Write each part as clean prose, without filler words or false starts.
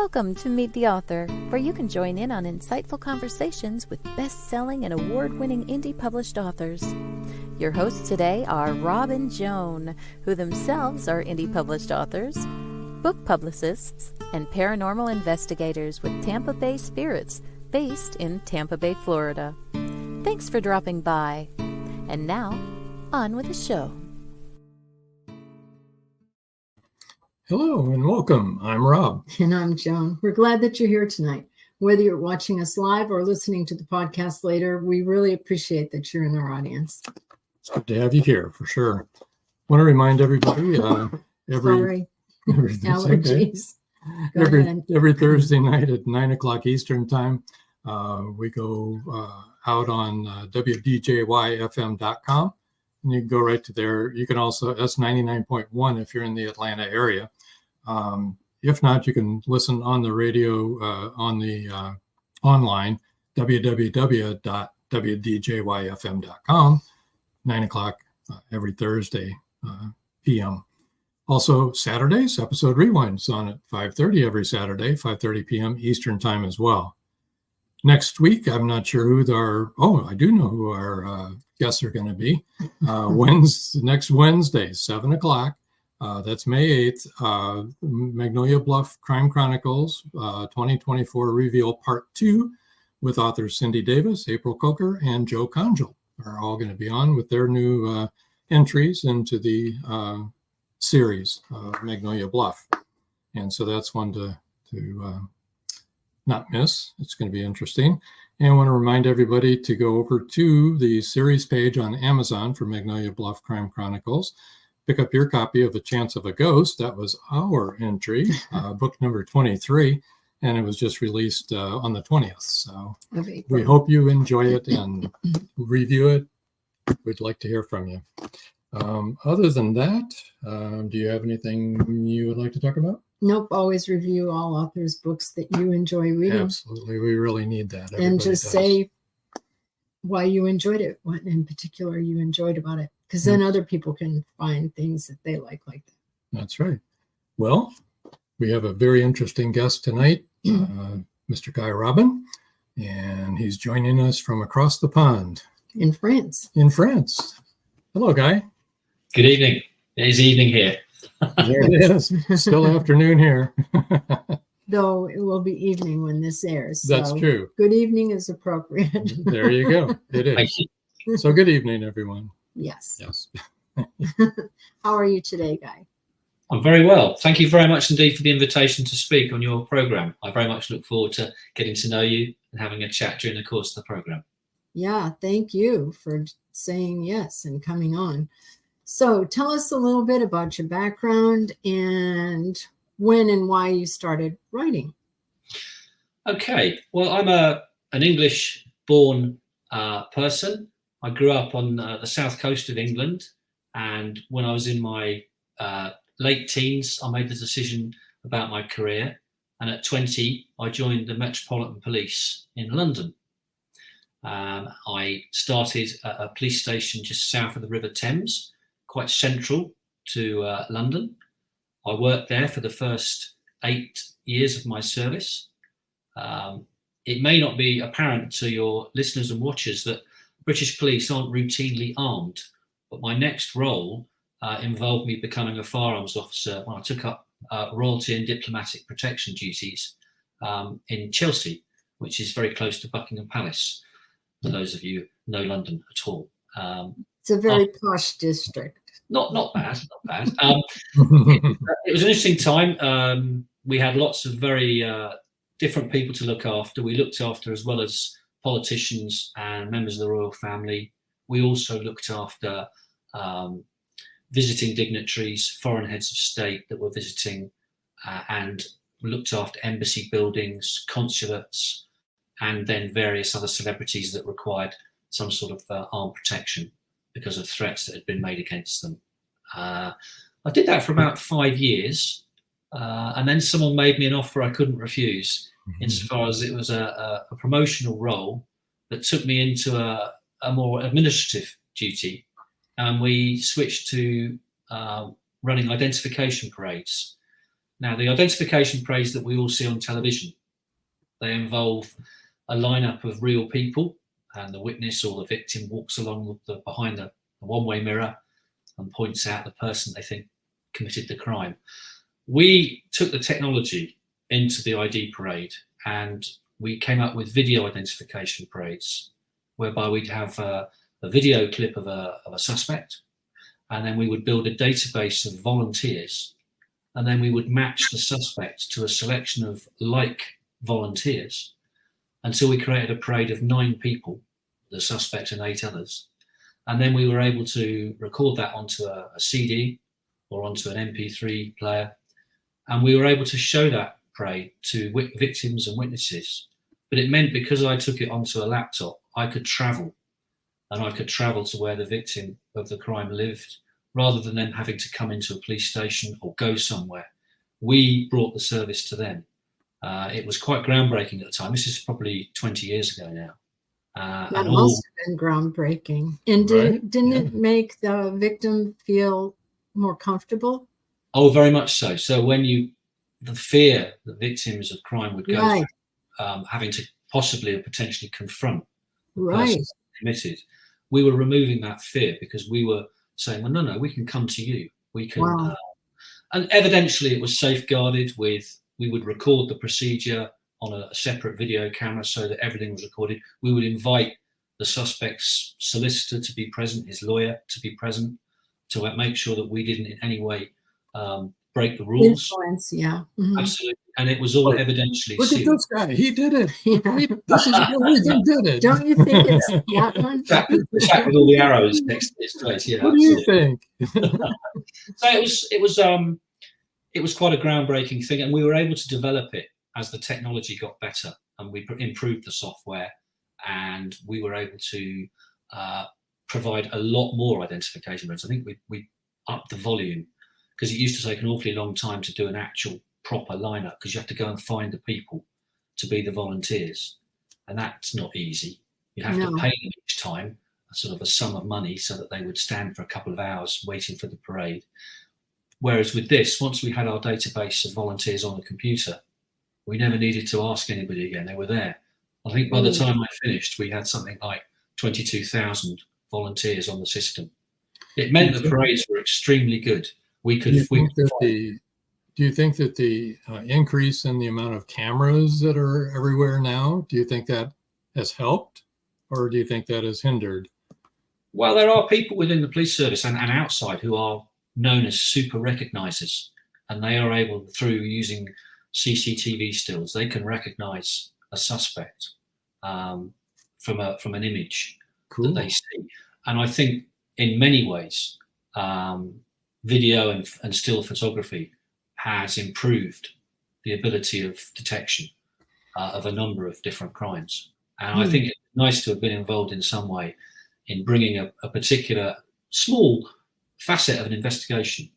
Welcome to Meet the Author, where you can join in on insightful conversations with best-selling and award-winning indie published authors. Your hosts today are Rob and Joan, who themselves are indie published authors, book publicists, and paranormal investigators with Tampa Bay Spirits, based in Tampa Bay, Florida. Thanks for dropping by. And now, on with the show. Hello and welcome. I'm Rob. And I'm Joan. We're glad that you're here tonight. Whether you're watching us live or listening to the podcast later, we really appreciate that you're in our audience. It's good to have you here for sure. Want to remind everybody Sorry. Allergies. every Thursday night at 9 o'clock Eastern time, we go out on WDJYFM.com. And you can go right to there. You can also, that's 99.1 if you're in the Atlanta area. If not, you can listen on the radio, on the online, www.wdjyfm.com, 9 o'clock every Thursday p.m. Also, Saturdays, episode rewinds on at 5:30 every Saturday, 5:30 p.m. Eastern time as well. Next week, I'm not sure who I do know who our guests are going to be. Next Wednesday, 7 o'clock. That's May 8th. Magnolia Bluff Crime Chronicles 2024 Reveal Part 2 with authors Cindy Davis, April Coker, and Joe Conjal are all going to be on with their new entries into the series Magnolia Bluff. And so that's one to not miss. It's going to be interesting. And I want to remind everybody to go over to the series page on Amazon for Magnolia Bluff Crime Chronicles. Pick up your copy of A Chance of a Ghost. That was our entry, book number 23, and it was just released on the 20th. So we hope you enjoy it and review it. We'd like to hear from you. Other than that, do you have anything you would like to talk about? Nope. Always review all authors' books that you enjoy reading. Absolutely. We really need that. And just say why you enjoyed it, what in particular you enjoyed about it, because then other people can find things that they like that. That's right. Well, we have a very interesting guest tonight, Mr. Guy Robin, and he's joining us from across the pond. In France. Hello, Guy. Good evening. It is evening here. There it is. Still afternoon here. Though it will be evening when this airs. So that's true. Good evening is appropriate. There you go. It is. Thank you. So good evening, everyone. Yes. How are you today, Guy? I'm very well. Thank you very much indeed for the invitation to speak on your program. I very much look forward to getting to know you and having a chat during the course of the program. Yeah, thank you for saying yes and coming on. So tell us a little bit about your background and when and why you started writing. Okay. Well, I'm an English-born person. I grew up on the south coast of England, and when I was in my late teens, I made the decision about my career. And at 20, I joined the Metropolitan Police in London. I started at a police station just south of the River Thames, quite central to London. I worked there for the first 8 years of my service. It may not be apparent to your listeners and watchers that British police aren't routinely armed, but my next role involved me becoming a firearms officer when I took up royalty and diplomatic protection duties in Chelsea, which is very close to Buckingham Palace, for those of you who know London at all. It's a very posh district. Not bad. It was an interesting time. We had lots of very different people to look after. We looked after, as well as politicians and members of the royal family, we also looked after visiting dignitaries, foreign heads of state that were visiting, and looked after embassy buildings, consulates, and then various other celebrities that required some sort of armed protection because of threats that had been made against them. I did that for about 5 years, and then someone made me an offer I couldn't refuse, insofar as it was a promotional role that took me into a more administrative duty, and we switched to running identification parades. Now, the identification parades that we all see on television, they involve a lineup of real people, and the witness or the victim walks along behind the one-way mirror and points out the person they think committed the crime. We took the technology into the ID parade, and we came up with video identification parades, whereby we'd have a video clip of a suspect, and then we would build a database of volunteers, and then we would match the suspect to a selection of like volunteers until we created a parade of 9 people, the suspect and 8 others. And then we were able to record that onto a CD or onto an MP3 player. And we were able to show that parade to victims and witnesses. But it meant, because I took it onto a laptop, I could travel. And I could travel to where the victim of the crime lived, rather than them having to come into a police station or go somewhere. We brought the service to them. It was quite groundbreaking at the time. This is probably 20 years ago now. That must have been groundbreaking. And didn't it make the victim feel more comfortable? Oh, very much so. So when the fear that victims of crime would go through, having to possibly or potentially confront the person who committed, we were removing that fear, because we were saying, well, no, we can come to you. We can, and evidentially it was safeguarded with, we would record the procedure on a separate video camera so that everything was recorded. We would invite the suspect's solicitor to be present, his lawyer to be present, to make sure that we didn't in any way break the rules. Influence, Absolutely. And it was all evidentially Look sealed. at this guy. He did it. This is really, he did it. Don't you think it's that one? The chap with all the arrows next to his face. Yeah. What do you think? So it was quite a groundbreaking thing, and we were able to develop it as the technology got better, and we improved the software, and we were able to provide a lot more identification rates. I think we upped the volume, because it used to take an awfully long time to do an actual proper lineup, because you have to go and find the people to be the volunteers, and that's not easy. You have to pay them each time a sort of a sum of money so that they would stand for a couple of hours waiting for the parade. Whereas with this, once we had our database of volunteers on the computer, we never needed to ask anybody again. They were there. I think by the time I finished, we had something like 22,000 volunteers on the system. It meant the parades were extremely good. Do you think that the increase in the amount of cameras that are everywhere now, do you think that has helped, or do you think that has hindered? Well, there are people within the police service and outside who are known as super recognizers, and they are able, through using CCTV stills, they can recognize a suspect from an image that they see. And I think in many ways, video and still photography has improved the ability of detection of a number of different crimes. And I think it's nice to have been involved in some way in bringing a particular small facet of an investigation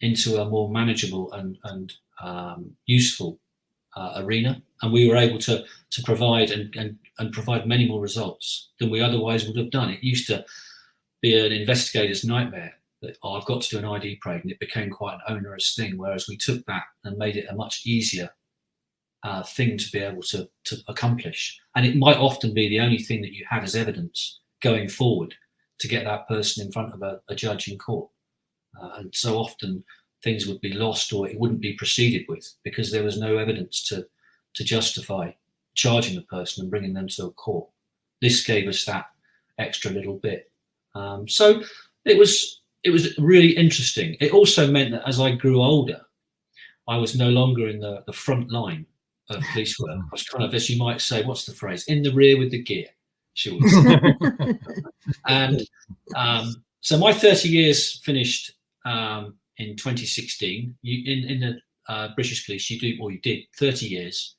into a more manageable and useful arena. And we were able to provide and provide many more results than we otherwise would have done. It used to be an investigator's nightmare that, I've got to do an ID parade, and it became quite an onerous thing, whereas we took that and made it a much easier thing to be able to accomplish. And it might often be the only thing that you had as evidence going forward to get that person in front of a judge in court. And so often things would be lost, or it wouldn't be proceeded with, because there was no evidence to justify charging the person and bringing them to a court. This gave us that extra little bit. So it was really interesting. It also meant that as I grew older, I was no longer in the front line of police work. I was kind of, as you might say, what's the phrase? In the rear with the gear, shall we say. And so my 30 years finished in 2016. In the British Police, you did 30 years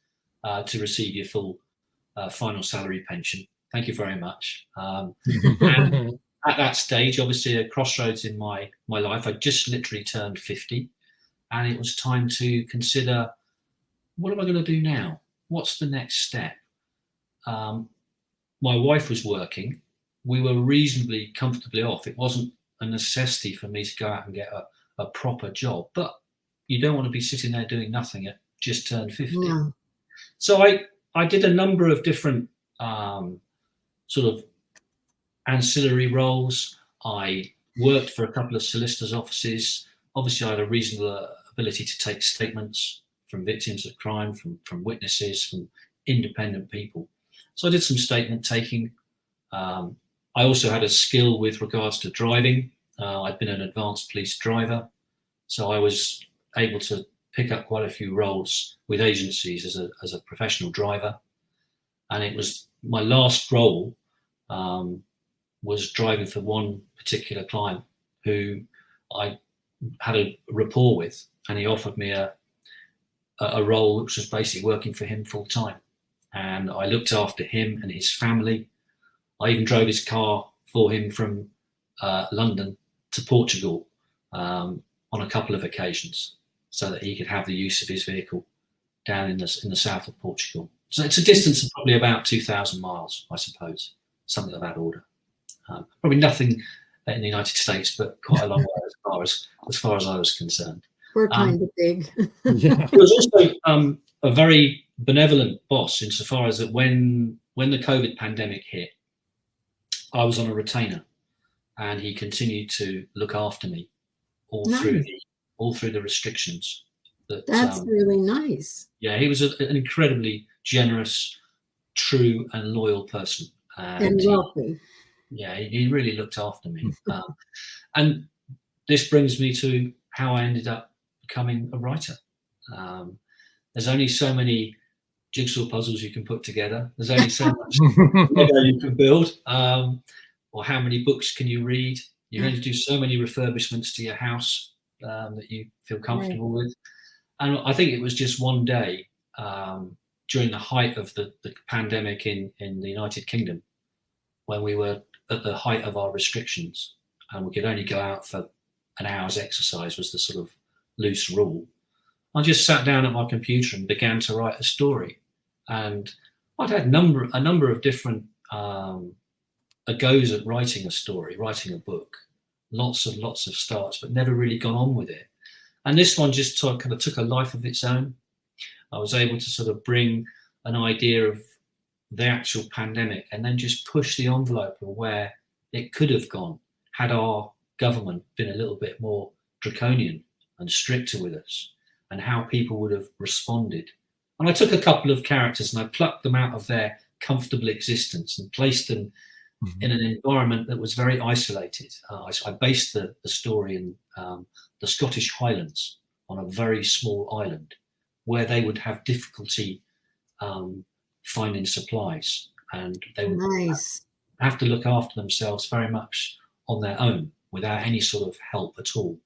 to receive your full final salary pension. Thank you very much. And at that stage, obviously a crossroads in my life, I just literally turned 50, and it was time to consider, what am I going to do now? What's the next step? My wife was working. We were reasonably comfortably off. It wasn't a necessity for me to go out and get a proper job, but you don't want to be sitting there doing nothing at just turned 50. Yeah. So I did a number of different sort of ancillary roles. I worked for a couple of solicitors' offices. Obviously, I had a reasonable ability to take statements from victims of crime, from witnesses, from independent people. So I did some statement taking. I also had a skill with regards to driving. I'd been an advanced police driver, so I was able to pick up quite a few roles with agencies as a professional driver. And it was my last role was driving for one particular client who I had a rapport with, and he offered me a role which was basically working for him full time. And I looked after him and his family. I even drove his car for him from London to Portugal on a couple of occasions, so that he could have the use of his vehicle down in the south of Portugal. So it's a distance of probably about 2,000 miles, I suppose, something of that order. Probably nothing in the United States, but quite a long way as far as I was concerned. We're kind of big. Yeah. He was also a very benevolent boss, insofar as that when the COVID pandemic hit, I was on a retainer, and he continued to look after me all through the restrictions. That's really nice. Yeah, he was an incredibly generous, true, and loyal person. And wealthy. He really looked after me. And this brings me to how I ended up becoming a writer. There's only so many jigsaw puzzles you can put together. There's only so much Lego you can build, or how many books can you read. You can only do so many refurbishments to your house that you feel comfortable with. And I think it was just one day during the height of the pandemic in the United Kingdom, when we were at the height of our restrictions, and we could only go out for an hour's exercise was the sort of loose rule. I just sat down at my computer and began to write a story. And I'd had a number of different goes at writing a story, writing a book, lots of starts, but never really gone on with it. And this one just kind of took a life of its own. I was able to sort of bring an idea of the actual pandemic and then just push the envelope of where it could have gone had our government been a little bit more draconian and stricter with us, and how people would have responded. And I took a couple of characters and I plucked them out of their comfortable existence and placed them in an environment that was very isolated. I based the story in the Scottish Highlands, on a very small island, where they would have difficulty finding supplies, and they would have to look after themselves very much on their own without any sort of help at all.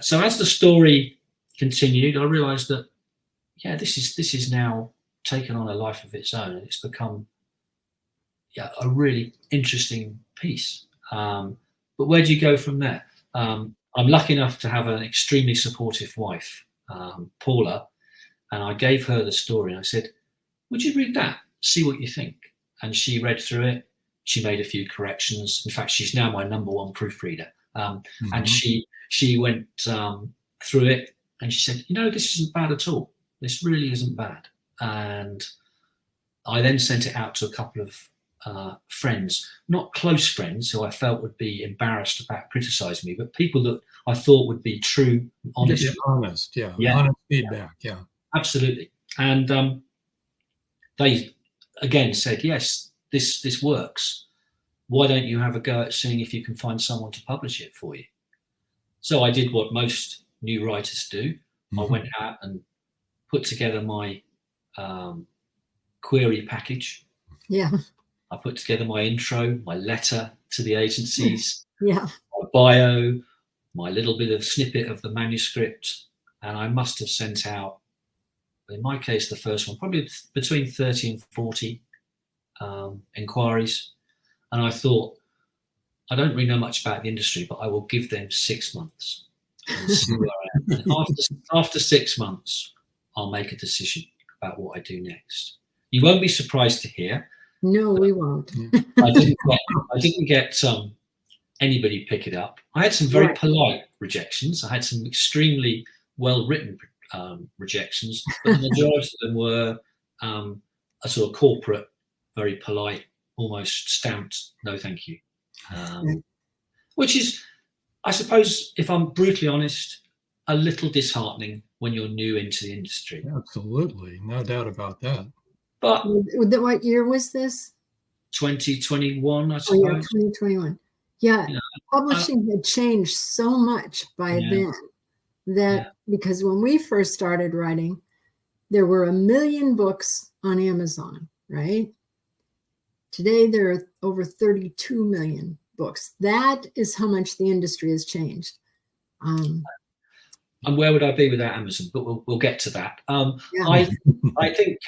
So as the story continued, I realised that this is now taken on a life of its own, and it's become a really interesting piece. But where do you go from there? I'm lucky enough to have an extremely supportive wife, Paula, and I gave her the story and I said, would you read that? See what you think. And she read through it. She made a few corrections. In fact, she's now my #1 proofreader. And she went through it and she said, this isn't bad at all. This really isn't bad. And I then sent it out to a couple of friends, not close friends who I felt would be embarrassed about criticizing me, but people that I thought would be true, honest. Honest feedback, absolutely. And they again said, yes, this works. Why don't you have a go at seeing if you can find someone to publish it for you? So I did what most new writers do. I went out and put together my query package. I put together my intro, my letter to the agencies, my bio, my little bit of snippet of the manuscript, and I must have sent out, in my case, the first one, probably between 30 and 40 inquiries. And I thought, I don't really know much about the industry, but I will give them 6 months and see where I am. And after 6 months, I'll make a decision about what I do next. You won't be surprised to hear. No, we won't. I didn't get anybody pick it up. I had some very Right. polite rejections. I had some extremely well-written rejections, but the majority of them were a sort of corporate, very polite, almost stamped, no thank you. Which is, I suppose, if I'm brutally honest, a little disheartening when you're new into the industry. Absolutely. No doubt about that. But What year was this? 2021, I Oh, suppose. yeah, 2021. Yeah, You know, publishing had changed so much by then that because when we first started writing, there were 1 million books on Amazon, right? Today, there are over 32 million books. That is how much the industry has changed. And where would I be without Amazon? But we'll get to that. Yeah. I think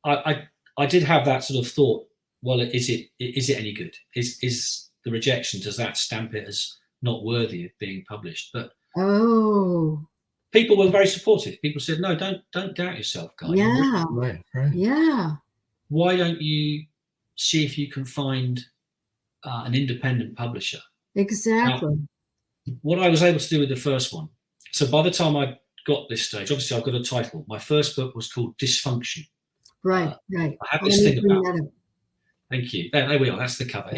I did have that sort of thought. Well, is it any good? Is the rejection, does that stamp it as not worthy of being published? But people were very supportive. People said, no, don't doubt yourself, guys. Yeah. Right. Yeah. Why don't you see if you can find an independent publisher? Exactly. Now, what I was able to do with the first one. So by the time I got this stage, obviously I've got a title. My first book was called Dysfunction. Right. I have this thing about. Thank you. There we are. That's the cover.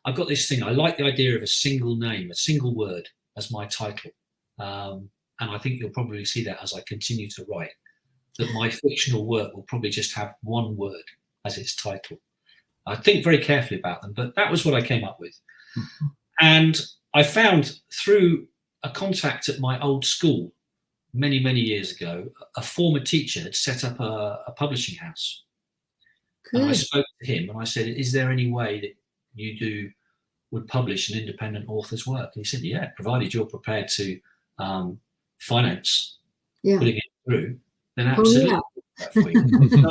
I've got this thing. I like the idea of a single name, a single word as my title. And I think you'll probably see that as I continue to write, that my fictional work will probably just have one word as its title. I think very carefully about them, but that was what I came up with. Mm-hmm. And I found through a contact at my old school many, many years ago, a former teacher had set up a publishing house. Good. And I spoke to him and I said, is there any way that you would publish an independent author's work? And he said, yeah, provided you're prepared to finance putting it through, then absolutely. For you. So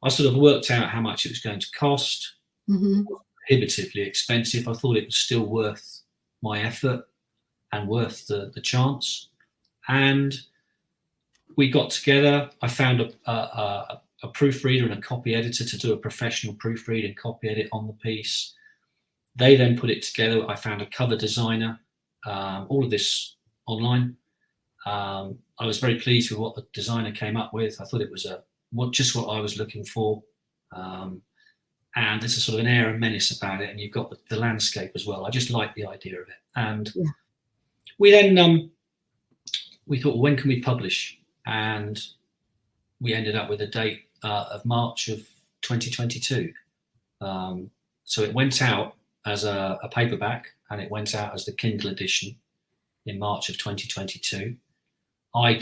I sort of worked out how much it was going to cost. Mm-hmm. Prohibitively expensive. I thought it was still worth my effort and worth the chance. And we got together. I found a proofreader and a copy editor to do a professional proofread and copy edit on the piece. They then put it together. I found a cover designer, all of this online. I was very pleased with what the designer came up with. I thought it was just what I was looking for. And there's a sort of an air and menace about it. And you've got the landscape as well. I just like the idea of it. And we then, we thought, well, when can we publish? And we ended up with a date of March of 2022. So it went out as a paperback and it went out as the Kindle edition in March of 2022. I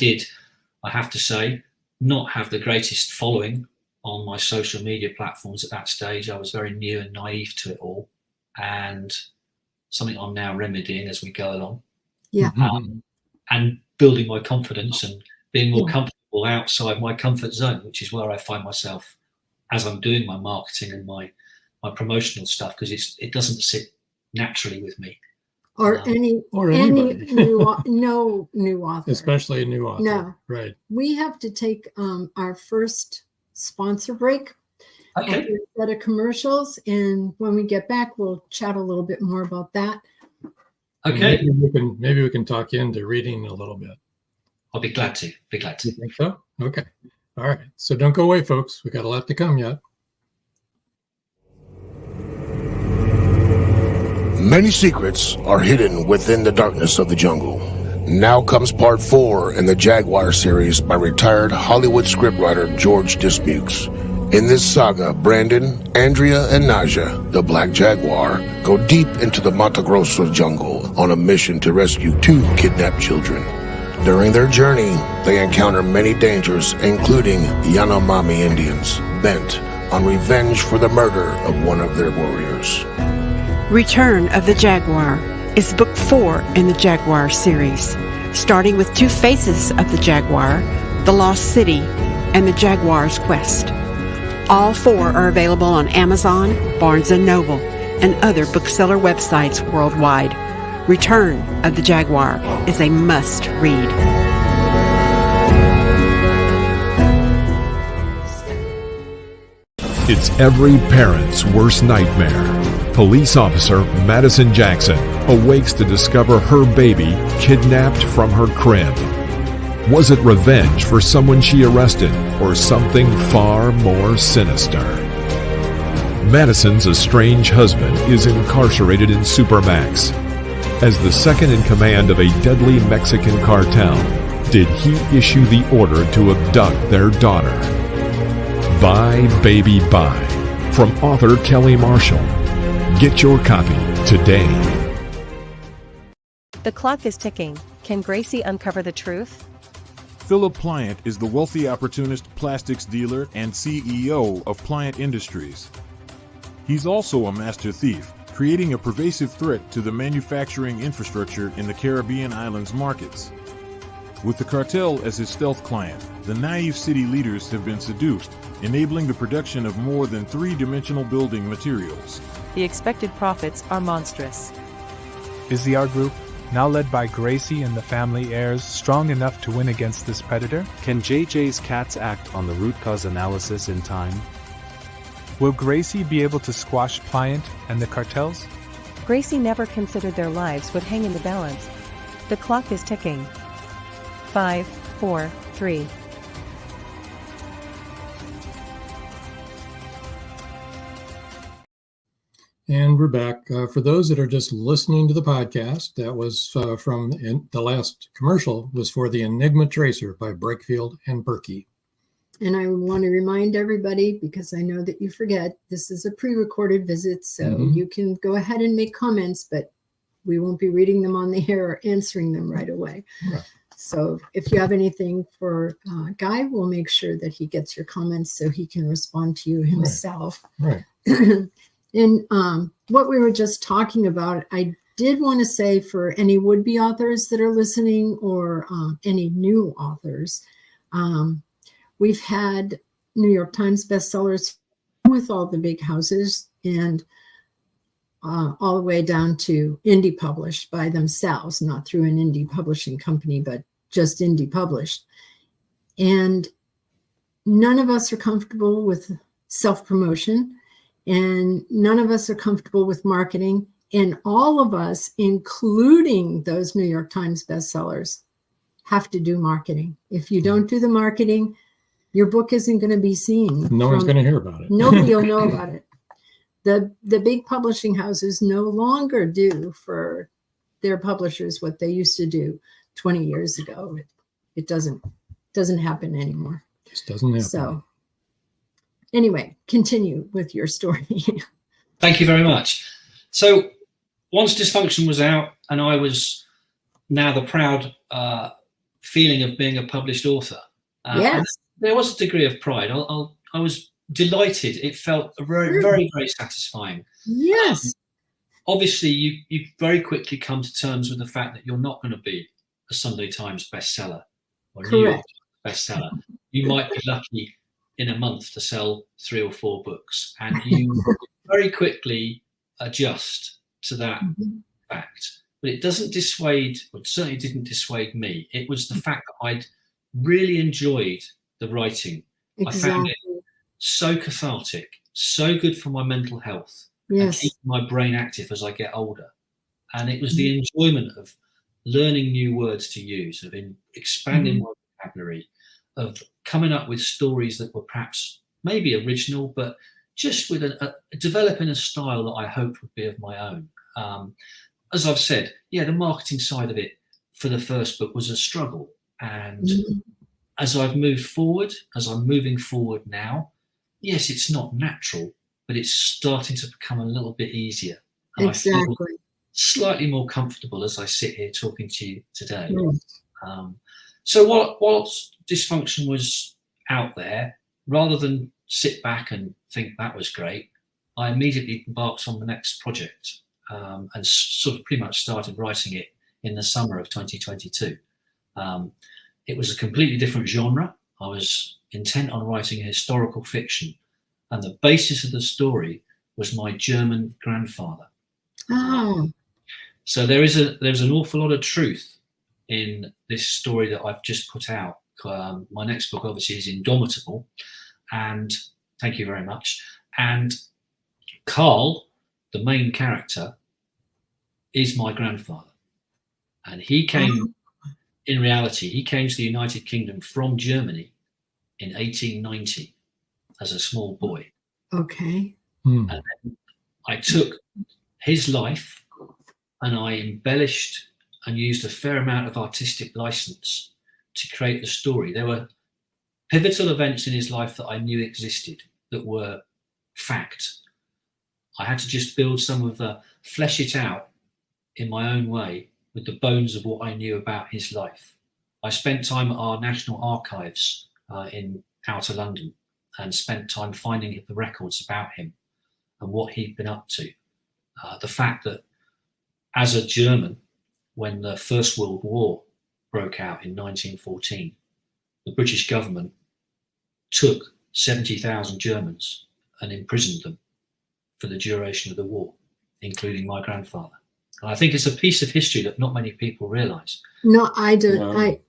have to say, not have the greatest following on my social media platforms at that stage. I was very new and naive to it all, and something I'm now remedying as we go along. Yeah. And building my confidence and being more comfortable outside my comfort zone, which is where I find myself as I'm doing my marketing and my promotional stuff, because it doesn't sit naturally with me. Or any new author, especially a new author. No, right. We have to take our first sponsor break. Okay. A set of commercials, and when we get back, we'll chat a little bit more about that. Okay. Maybe we can talk you into reading a little bit. I'll be glad to. You think so? Okay. All right. So don't go away, folks. We got a lot to come yet. Many secrets are hidden within the darkness of the jungle. Now comes part 4 in the Jaguar series by retired Hollywood scriptwriter George Dismukes. In this saga, Brandon, Andrea, and Naja, the Black Jaguar, go deep into the Mato Grosso jungle on a mission to rescue 2 kidnapped children. During their journey, they encounter many dangers, including Yanomami Indians, bent on revenge for the murder of one of their warriors. Return of the Jaguar is book 4 in the Jaguar series, starting with 2 faces of the Jaguar, the Lost City, and the Jaguar's Quest. All 4 are available on Amazon, Barnes & Noble, and other bookseller websites worldwide. Return of the Jaguar is a must-read. It's every parent's worst nightmare. Police officer Madison Jackson awakes to discover her baby kidnapped from her crib. Was it revenge for someone she arrested, or something far more sinister? Madison's estranged husband is incarcerated in Supermax. As the second in command of a deadly Mexican cartel, did he issue the order to abduct their daughter? Bye, Baby, Bye, from author Kelly Marshall. Get your copy today. The clock is ticking. Can Gracie uncover the truth? Philip Pliant is the wealthy opportunist plastics dealer and CEO of Pliant Industries. He's also a master thief, creating a pervasive threat to the manufacturing infrastructure in the Caribbean islands markets. With the cartel as his stealth client, the naive city leaders have been seduced, enabling the production of more than three-dimensional building materials. The expected profits are monstrous. Is the art group, now led by Gracie and the family heirs, strong enough to win against this predator? Can JJ's cats act on the root cause analysis in time? Will Gracie be able to squash Pliant and the cartels? Gracie never considered their lives would hang in the balance. The clock is ticking. 5, 4, 3. And we're back. For those that are just listening to the podcast, that was from the last commercial was for The Enigma Tracer by Brakefield and Berkey. And I want to remind everybody, because I know that you forget, this is a pre-recorded visit, so you can go ahead and make comments, but we won't be reading them on the air or answering them right away. Right. So if you have anything for Guy, we'll make sure that he gets your comments so he can respond to you himself. Right. And what we were just talking about, I did want to say for any would-be authors that are listening, or any new authors, we've had New York Times bestsellers with all the big houses, and all the way down to indie published by themselves, not through an indie publishing company, but just indie published. And none of us are comfortable with self-promotion, and none of us are comfortable with marketing. And all of us, including those New York Times bestsellers, have to do marketing. If you don't do the marketing, your book isn't going to be seen. No one's going to hear about it. Nobody will know about it. The big publishing houses no longer do for their publishers what they used to do 20 years ago. It doesn't happen anymore. Just doesn't happen. So anyway, continue with your story. Thank you very much. So once Dysfunction was out, and I was now the proud feeling of being a published author. Yes. There was a degree of pride. I was delighted. It felt very, very, very satisfying. Yes. Obviously, you very quickly come to terms with the fact that you're not going to be a Sunday Times bestseller or New York bestseller. You might be lucky in a month to sell 3 or 4 books, and you very quickly adjust to that fact. But it doesn't dissuade, or it certainly didn't dissuade me. It was the fact that I'd really enjoyed the writing. Exactly. I found it so cathartic, so good for my mental health, and keeping my brain active as I get older. And it was the enjoyment of learning new words to use, of expanding my vocabulary, of coming up with stories that were perhaps maybe original, but just with developing a style that I hoped would be of my own. As I've said, the marketing side of it for the first book was a struggle. And as I've moved forward, as I'm moving forward now, yes, it's not natural, but it's starting to become a little bit easier. And I feel slightly more comfortable as I sit here talking to you today. So whilst Dysfunction was out there, rather than sit back and think that was great, I immediately embarked on the next project, and sort of pretty much started writing it in the summer of 2022. It was a completely different genre. I was intent on writing a historical fiction, and the basis of the story was my German grandfather. So there's an awful lot of truth in this story that I've just put out. My next book obviously is Indomitable, and thank you very much. And Carl, the main character is my grandfather. And he came, in reality, he came to the United Kingdom from Germany in 1890 as a small boy. Okay. And then I took his life and I embellished and used a fair amount of artistic license to create the story. There were pivotal events in his life that I knew existed that were fact. I had to just build some of the, flesh it out in my own way with the bones of what I knew about his life. I spent time at our National Archives in outer London and spent time finding the records about him and what he'd been up to. The fact that as a German, when the First World War broke out in 1914, the British government took 70,000 Germans and imprisoned them for the duration of the war, including my grandfather. And I think it's a piece of history that not many people realise. No, I don't. I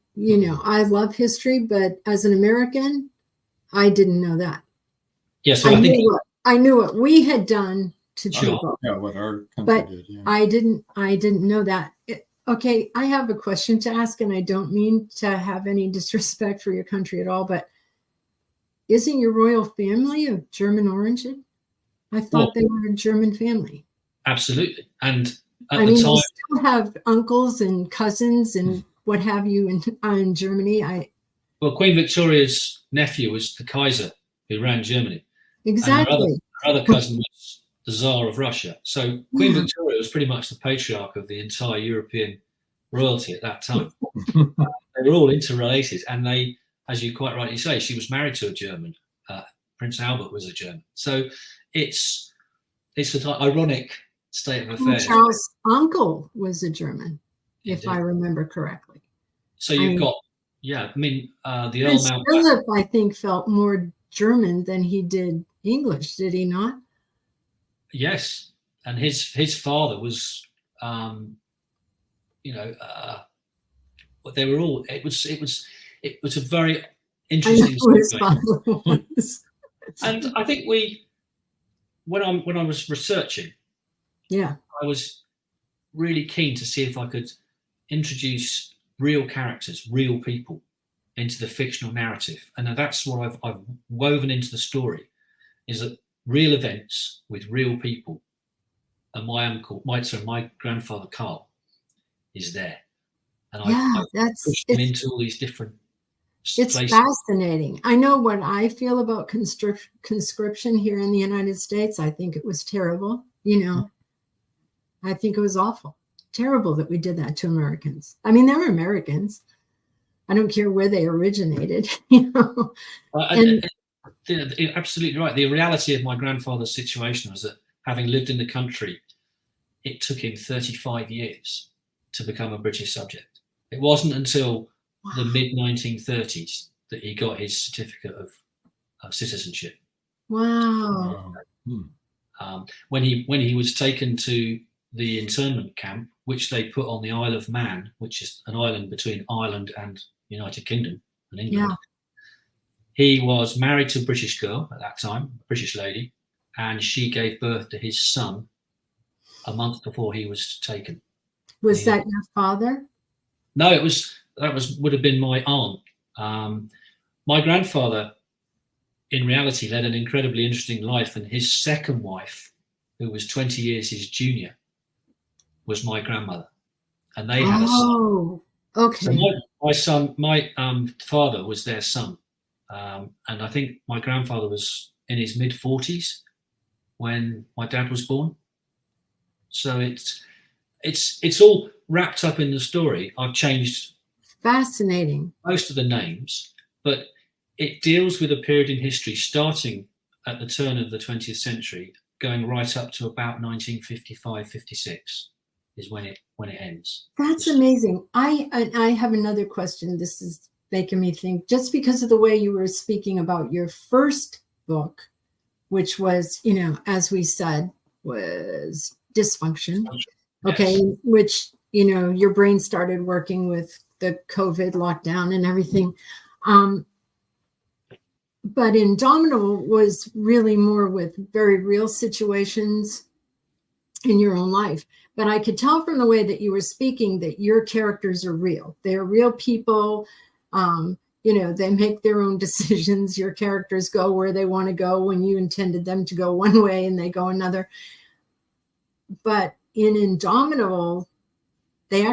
love history, but as an American, I didn't know that. Yeah, so I knew what we had done to people. Yeah, what our country But did. Yeah. I didn't know that. Okay, I have a question to ask, and I don't mean to have any disrespect for your country at all, but isn't your royal family of German origin? I thought they were a German family. Absolutely. And at I the mean, time, we still have uncles and cousins and what have you in Germany. well, Queen Victoria's nephew was the Kaiser who ran Germany. Exactly. Her other cousin was the Tsar of Russia. So Queen Victoria was pretty much the patriarch of the entire European royalty at that time. They were all interrelated, and they, as you quite rightly say, she was married to a German. Prince Albert was a German. So it's an ironic state of affairs. Charles' uncle was a German, if I remember correctly. So you've got, the Earl Prince Mountbatten. Philip, I think, felt more German than he did English, did he not? Yes, and his father was, they were all. It was a very interesting story. And I think when I was researching, I was really keen to see if I could introduce real characters, real people into the fictional narrative, and that's what I've woven into the story, is that real events with real people, and my grandfather Carl is there, and I've pushed him into all these different It's places. fascinating. I know what I feel about conscription here in the United States. I think it was terrible. I think it was awful, terrible that we did that to Americans. I mean, they were Americans. I don't care where they originated. Absolutely right. The reality of my grandfather's situation was that, having lived in the country, it took him 35 years to become a British subject. It wasn't until the mid-1930s that he got his certificate of citizenship. Wow. When he was taken to the internment camp, which they put on the Isle of Man, which is an island between Ireland and United Kingdom and England. Yeah. He was married to a British girl at that time, a British lady, and she gave birth to his son a month before he was taken. Was that your father? No, would have been my aunt. My grandfather, in reality, led an incredibly interesting life, and his second wife, who was 20 years his junior, was my grandmother, and they had a son. Oh, okay. So my father was their son, and I think my grandfather was in his mid-40s when my dad was born. So it's all wrapped up in the story. I've changed fascinating most of the names, but it deals with a period in history starting at the turn of the 20th century, going right up to about 1955-56 is when it ends. That's amazing. I have another question. This is making me think, just because of the way you were speaking about your first book, which was, as we said, was dysfunction. Okay, yes. Which, your brain started working with the COVID lockdown and everything. But Indomitable was really more with very real situations in your own life. But I could tell from the way that you were speaking that your characters are real. They are real people. They make their own decisions. Your characters go where they want to go when you intended them to go one way and they go another. But in Indomitable,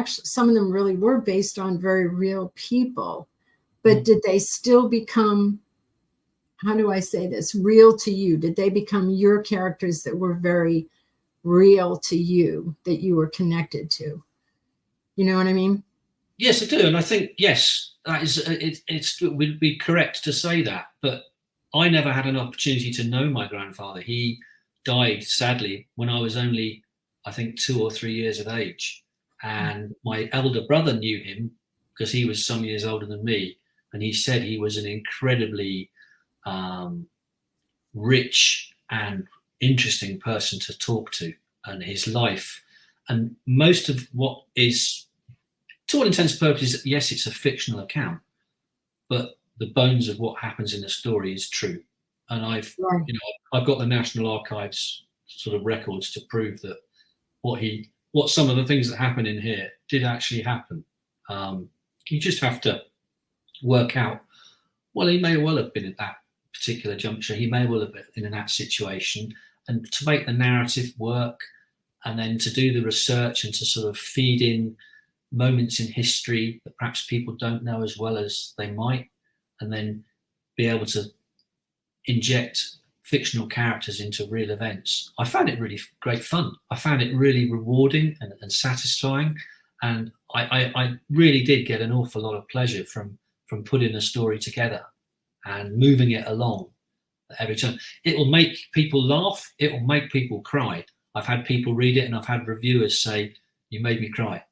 some of them really were based on very real people. But did they still become, how do I say this, real to you? Did they become your characters that were very real to you, that you were connected to? You know what I mean? Yes, I do. And I think, yes, that is, it would be correct to say that. But I never had an opportunity to know my grandfather. He died, sadly, when I was only, I think, 2 or 3 years of age. And my elder brother knew him because he was some years older than me. And he said he was an incredibly rich and interesting person to talk to, and his life. And most of what is, to all intents and purposes, yes, it's a fictional account, but the bones of what happens in the story is true. And I've got the National Archives sort of records to prove that what some of the things that happen in here did actually happen. You just have to work out, well, he may well have been at that particular juncture. He may well have been in that situation. And to make the narrative work, and then to do the research and to sort of feed in moments in history that perhaps people don't know as well as they might, and then be able to inject fictional characters into real events. I found it really great fun. I found it really rewarding and satisfying. And I really did get an awful lot of pleasure from putting a story together and moving it along every time. It will make people laugh. It will make people cry. I've had people read it and I've had reviewers say, you made me cry,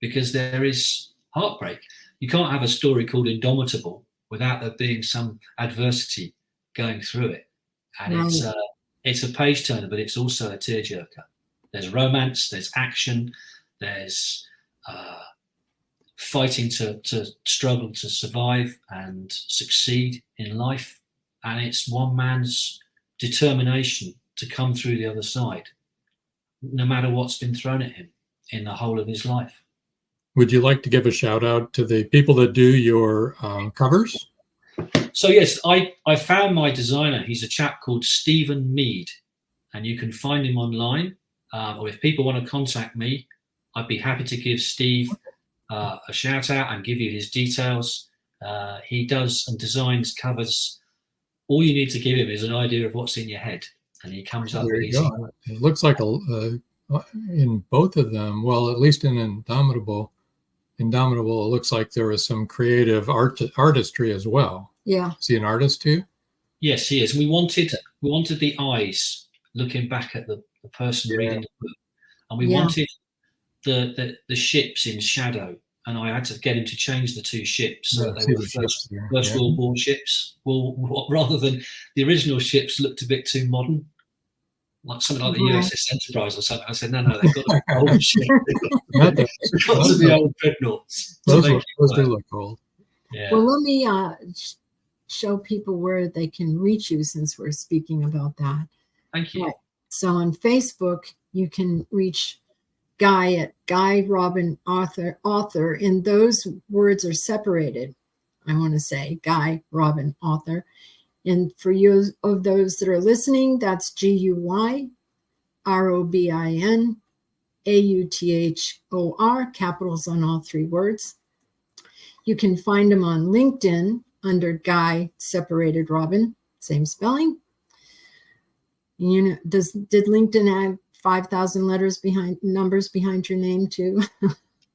because there is heartbreak. You can't have a story called Indomitable without there being some adversity going through it. And it's a page turner, but it's also a tearjerker. There's romance, there's action, there's fighting to struggle to survive and succeed in life. And it's one man's determination to come through the other side, no matter what's been thrown at him in the whole of his life. Would you like to give a shout out to the people that do your covers? So yes, I found my designer. He's a chap called Stephen Mead, and you can find him online. Or if people want to contact me, I'd be happy to give Steve a shout out and give you his details. He does and designs covers. All you need to give him is an idea of what's in your head, and he comes up with his. It looks like in both of them, well, at least in Indomitable, it looks like there was some creative artistry as well. Yeah. Is he an artist too? Yes, he is. We wanted the eyes looking back at the person reading the book, and we wanted the ships in shadow, and I had to get him to change the two ships so they were First World War ships. Well, rather than the original ships looked a bit too modern, like something like the USS Enterprise or something. I said, no, they've got to be old ships. They've got to be old dreadnoughts. Those do look old. Yeah. Well, let me show people where they can reach you, since we're speaking about that. Thank you. Right. So on Facebook, you can reach Guy at Guy Robin Author, and those words are separated. I want to say Guy Robin Author. And for you of those that are listening, that's GUYROBIN AUTHOR, capitals on all three words. You can find him on LinkedIn under Guy separated Robin, same spelling. You know, did LinkedIn add 5,000 numbers behind your name too?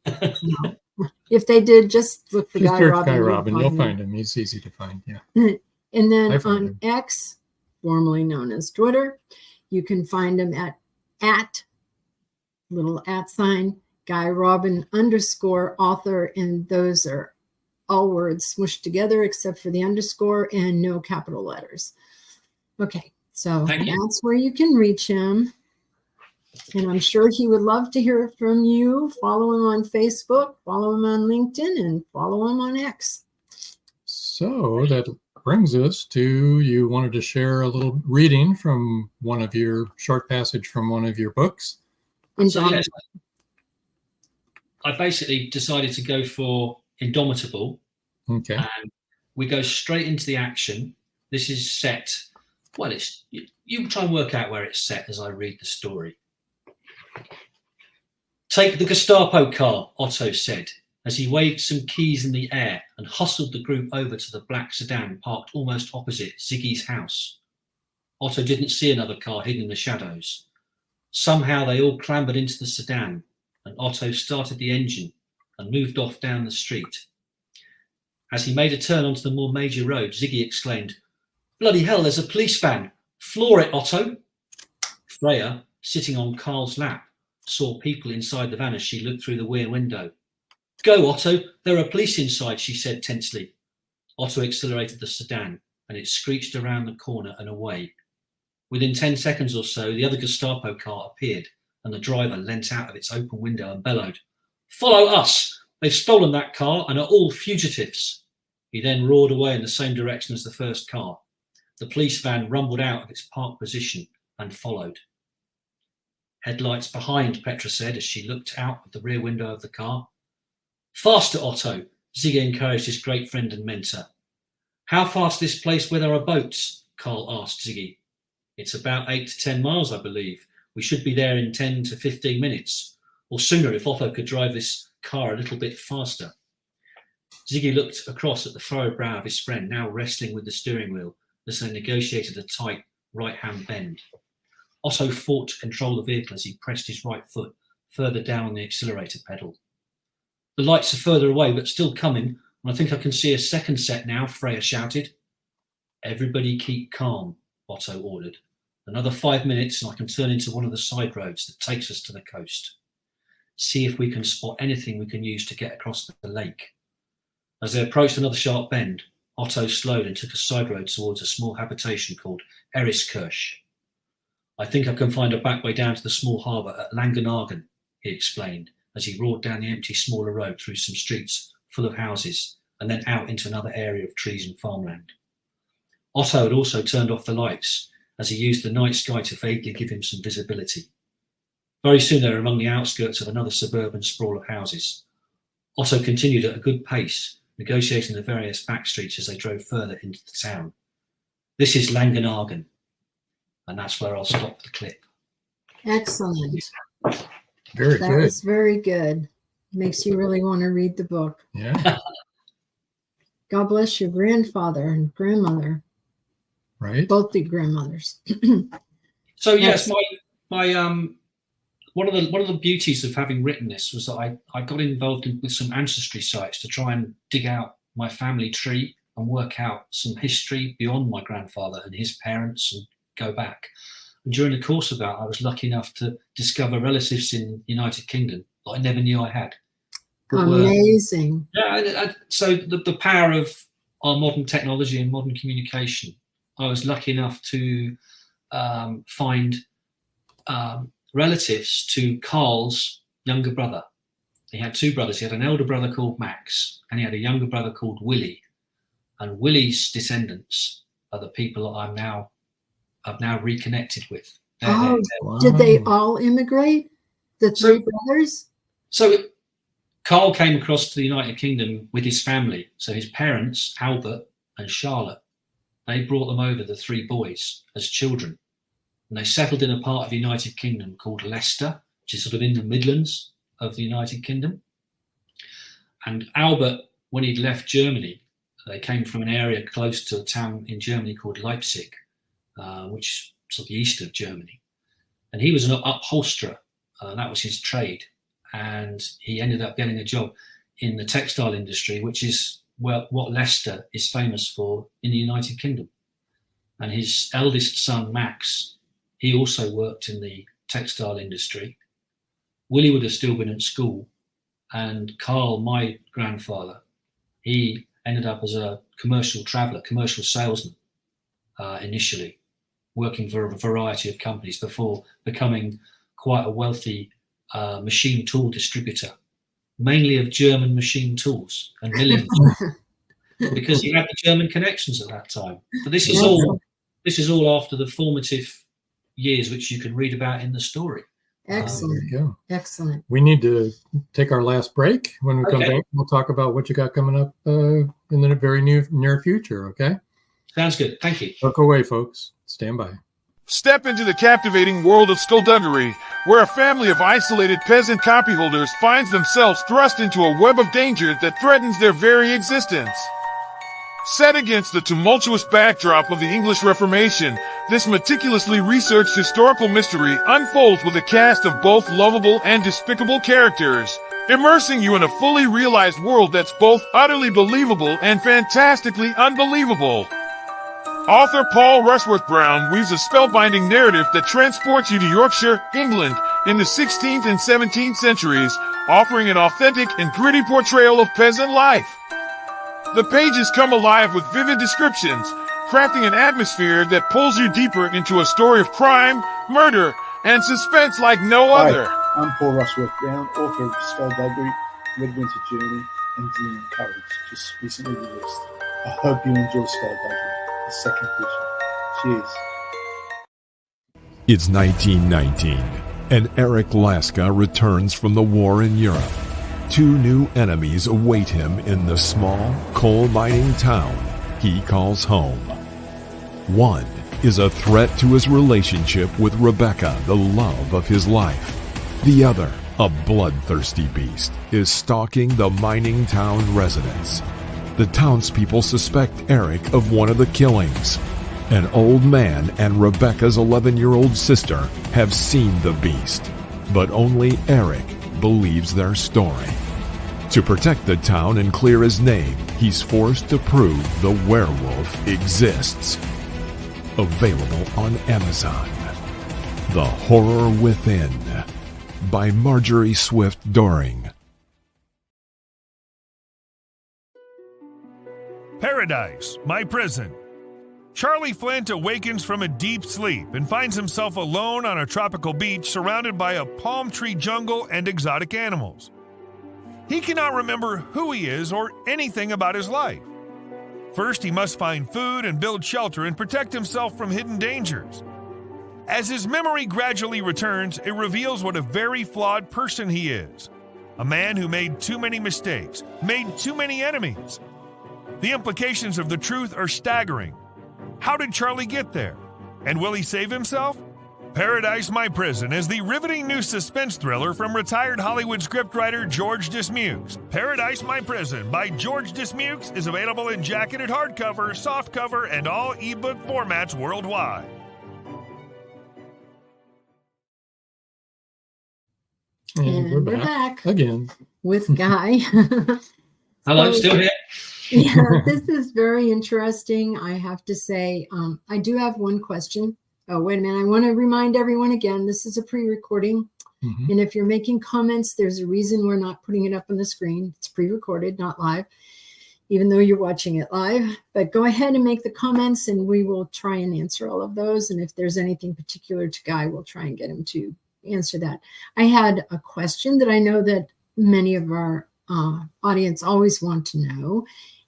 No. If they did, just look for Guy Robin. Guy Robin, you'll find him. He's easy to find. Yeah. And then on X, formerly known as Twitter, you can find him at little @ Guy Robin _author, and those are all words smushed together except for the underscore and no capital letters. Okay, so that's where you can reach him. And I'm sure he would love to hear from you. Follow him on Facebook, follow him on LinkedIn, and follow him on X. So that brings us to, you wanted to share a little reading from short passage from one of your books. Indomitable. I basically decided to go for Indomitable. Okay. And we go straight into the action. This is set. Well, you try and work out where it's set as I read the story. "Take the Gestapo car," Otto said, as he waved some keys in the air and hustled the group over to the black sedan parked almost opposite Ziggy's house. Otto didn't see another car hidden in the shadows. Somehow they all clambered into the sedan, and Otto started the engine and moved off down the street. As he made a turn onto the more major road, Ziggy exclaimed, "Bloody hell, there's a police van! Floor it, Otto!" Freya, sitting on Carl's lap, saw people inside the van as she looked through the rear window. "Go, Otto, there are police inside," she said tensely. Otto accelerated the sedan, and it screeched around the corner and away. Within 10 seconds or so, the other Gestapo car appeared, and the driver leant out of its open window and bellowed, "Follow us! They've stolen that car and are all fugitives." He then roared away in the same direction as the first car. The police van rumbled out of its parked position and followed. "Headlights behind," Petra said as she looked out of the rear window of the car. "Faster, Otto," Ziggy encouraged his great friend and mentor. "How far's this place where there are boats?" Carl asked Ziggy. "It's about 8 to 10 miles, I believe. We should be there in 10 to 15 minutes, or sooner if Otto could drive this car a little bit faster." Ziggy looked across at the furrowed brow of his friend, now wrestling with the steering wheel as they negotiated a tight right-hand bend. Otto fought to control the vehicle as he pressed his right foot further down on the accelerator pedal. "The lights are further away, but still coming, and I think I can see a second set now," Freya shouted. "Everybody keep calm," Otto ordered. "Another 5 minutes and I can turn into one of the side roads that takes us to the coast. See if we can spot anything we can use to get across the lake." As they approached another sharp bend, Otto slowed and took a side road towards a small habitation called Eriskirch. "I think I can find a back way down to the small harbour at Langenargen," he explained as he roared down the empty smaller road through some streets full of houses and then out into another area of trees and farmland. Otto had also turned off the lights as he used the night sky to vaguely give him some visibility. Very soon they were among the outskirts of another suburban sprawl of houses. Otto continued at a good pace, negotiating the various back streets as they drove further into the town. "This is Langenargen," and that's where I'll stop the clip. Excellent. Very That good. was very good. Makes you really want to read the book. Yeah. God bless your grandfather and grandmother, Right. both the grandmothers. So yes, my one of the beauties of having written this was that I got involved with some ancestry sites to try and dig out my family tree and work out some history beyond my grandfather and his parents and go back. And during the course of that, I was lucky enough to discover relatives in the United Kingdom that I never knew I had. Amazing. So the power of our modern technology and modern communication, I was lucky enough to find relatives to Carl's younger brother. He had two brothers. He had an elder brother called Max, and he had a younger brother called Willie. And Willie's descendants are the people that I've now reconnected with. Did they all immigrate? The three brothers? So Carl came across to the United Kingdom with his family. So his parents, Albert and Charlotte, they brought them over, the three boys, as children. And they settled in a part of the United Kingdom called Leicester, which is sort of in the Midlands of the United Kingdom. And Albert, when he'd left Germany, they came from an area close to a town in Germany called Leipzig, which is sort of the east of Germany. And he was an upholsterer. That was his trade. And he ended up getting a job in the textile industry, which is what Leicester is famous for in the United Kingdom. And his eldest son, Max, he also worked in the textile industry. Willie would have still been at school. And Carl, my grandfather, he ended up as a commercial traveller, commercial salesman initially, working for a variety of companies before becoming quite a wealthy machine tool distributor, mainly of German machine tools and milling because he had the German connections at that time. But this is all after the formative years which you can read about in the story. Excellent. There you go. Excellent. We need to take our last break. When we come Okay. back, we'll talk about what you got coming up in the very near future, okay? Sounds good. Thank you. Look away, folks. Stand by. Step into the captivating world of skullduggery, where a family of isolated peasant copyholders finds themselves thrust into a web of danger that threatens their very existence. Set against the tumultuous backdrop of the English Reformation, this meticulously researched historical mystery unfolds with a cast of both lovable and despicable characters, immersing you in a fully realized world that's both utterly believable and fantastically unbelievable. Author Paul Rushworth Brown weaves a spellbinding narrative that transports you to Yorkshire, England, in the 16th and 17th centuries, offering an authentic and gritty portrayal of peasant life. The pages come alive with vivid descriptions, crafting an atmosphere that pulls you deeper into a story of crime, murder, and suspense like no other. Hi, I'm Paul Rushworth Brown, author of Skullduggery, Red Winter Journey, and Demon Courage, just recently released. I hope you enjoy Skullduggery, the second edition. Cheers. It's 1919, and Eric Laska returns from the war in Europe. Two new enemies await him in the small, coal-mining town he calls home. One is a threat to his relationship with Rebecca, the love of his life. The other, a bloodthirsty beast, is stalking the mining town residents. The townspeople suspect Eric of one of the killings. An old man and Rebecca's 11-year-old sister have seen the beast, but only Eric believes their story. To protect the town and clear his name, he's forced to prove the werewolf exists. Available on Amazon. The Horror Within by Marjorie Swift Doring. Paradise, my prison. Charlie Flint awakens from a deep sleep and finds himself alone on a tropical beach surrounded by a palm tree jungle and exotic animals. He cannot remember who he is or anything about his life. First, he must find food and build shelter and protect himself from hidden dangers. As his memory gradually returns, it reveals what a very flawed person he is. A man who made too many mistakes, made too many enemies. The implications of the truth are staggering. How did Charlie get there? And will he save himself? Paradise, My Prison is the riveting new suspense thriller from retired Hollywood scriptwriter George Dismukes. Paradise, My Prison by George Dismukes is available in jacketed hardcover, softcover, and all ebook formats worldwide. And we're back again with Guy. Hello, still here? Yeah, this is very interesting. I have to say, I do have one question. Oh, wait a minute. I want to remind everyone again, this is a pre-recording. Mm-hmm. And if you're making comments, there's a reason we're not putting it up on the screen. It's pre-recorded, not live, even though you're watching it live. But go ahead and make the comments and we will try and answer all of those. And if there's anything particular to Guy, we'll try and get him to answer that. I had a question that I know that many of our audience always want to know.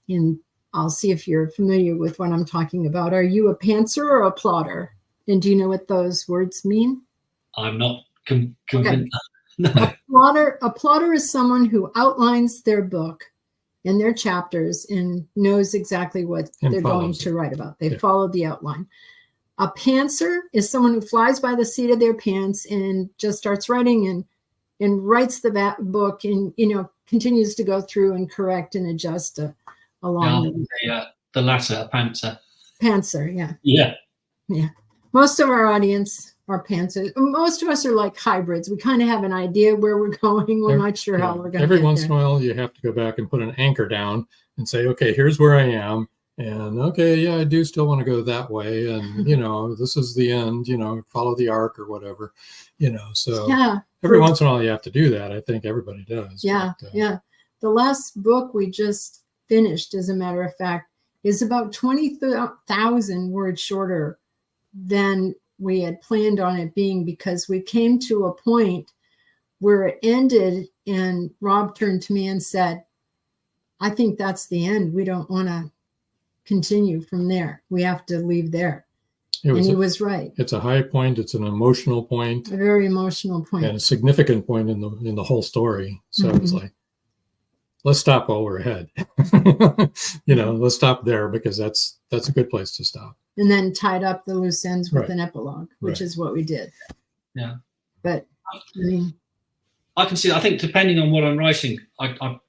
And I'll see if you're familiar with what I'm talking about. Are you a pantser or a plotter? And do you know what those words mean? I'm not convinced. Okay. No. A plotter is someone who outlines their book and their chapters and knows exactly what they're going to write about. They follow the outline. A pantser is someone who flies by the seat of their pants and just starts writing and writes the book and, continues to go through and correct and adjust along the latter, a pantser. Pantser, yeah. Yeah. Yeah. Most of our audience are pantsers. Most of us are like hybrids. We kind of have an idea where we're going. We're not sure how we're going to Every get once there. in a while, you have to go back and put an anchor down and say, okay, here's where I am. And okay, yeah, I do still want to go that way. And, this is the end, follow the arc or whatever, so yeah, every once in a while you have to do that. I think everybody does. Yeah. But, yeah. The last book we just finished, as a matter of fact, is about 20,000 words shorter than we had planned on it being, because we came to a point where it ended and Rob turned to me and said, I think that's the end. We don't want to continue from there. We have to leave there. And he was right. It's a high point. It's an emotional point. A very emotional point. And a significant point in the whole story. So it's like, let's stop while we're ahead. Let's stop there, because that's a good place to stop. And then tied up the loose ends with an epilogue, which is what we did. Yeah. But I can see, I think depending on what I'm writing, I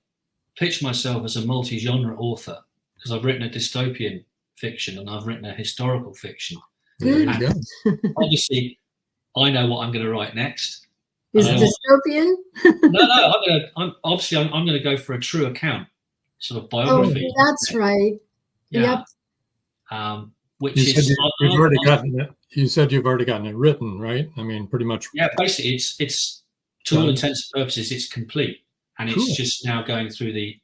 pitch myself as a multi-genre author, because I've written a dystopian fiction and I've written a historical fiction. Good. Obviously, I know what I'm going to write next. Is it dystopian? No. I'm going to go for a true account, sort of biography. Oh, that's right. Yeah. Yep. Which you is said you've already gotten it. You said you've already gotten it written, right? I mean, pretty much. Yeah, basically, it's to all intents and purposes, it's complete, and it's just now going through the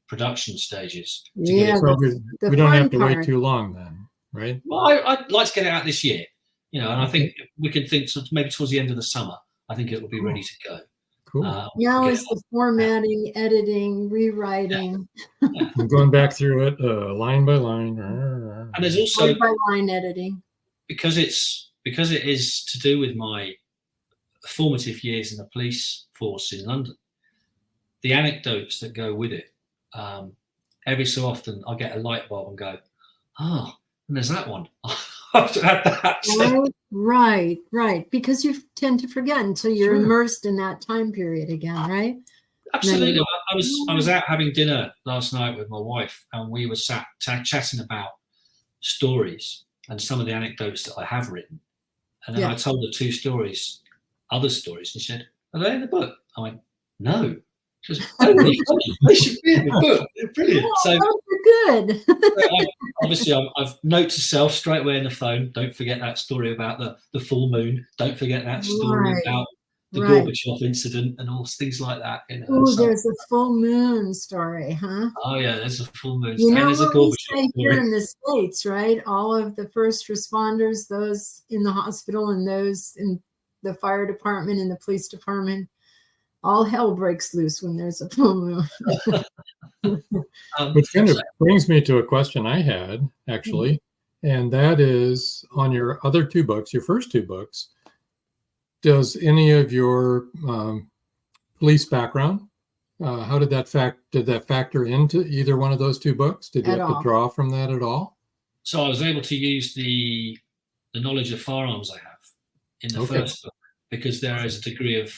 production stages. Yeah, so we don't have to wait too long then, right? Well, I'd like to get it out this year, and I think we can think maybe towards the end of the summer. I think it will be ready to go. Cool. Now is the formatting, editing, rewriting. Yeah. I'm going back through it line by line. And there's also line by line editing. Because it is to do with my formative years in the police force in London. The anecdotes that go with it. Every so often, I get a light bulb and go, "Oh, and there's that one." I've had that. Right. Because you tend to forget until you're immersed in that time period again, right? Absolutely. I was out having dinner last night with my wife, and we were sat chatting about stories and some of the anecdotes that I have written. And then I told her other stories, and she said, "Are they in the book?" I went, "No." She goes, "Oh, really? They should be in the book. They're brilliant." So good. Obviously, I've note to self straight away in the phone, don't forget that story about the full moon. Don't forget that story about the Gorbachev incident and all things like that. There's a full moon story, huh? Oh, yeah, there's a full moon story. There's a Gorbachev story. Here in the States, right? All of the first responders, those in the hospital and those in the fire department and the police department, all hell breaks loose when there's a full moon. Which kind of brings me to a question I had, actually, and that is, on your other two books, your first two books, does any of your police background, how did that factor into either one of those two books? Did you have to draw from that at all? So I was able to use the knowledge of firearms I have in the first book, because there is a degree of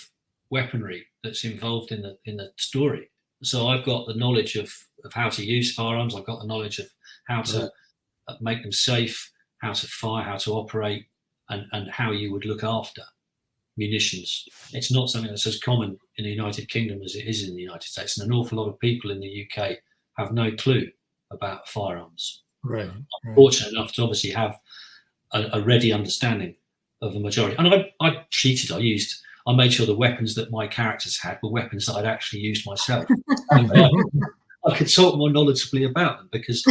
weaponry that's involved in the story. So I've got the knowledge of how to use firearms. I've got the knowledge of how to make them safe, how to fire, how to operate, and how you would look after munitions. It's not something that's as common in the United Kingdom as it is in the United States. And an awful lot of people in the UK have no clue about firearms. Right. I'm fortunate enough to obviously have a ready understanding of the majority. And I cheated. I made sure the weapons that my characters had were weapons that I'd actually used myself. I could talk more knowledgeably about them, because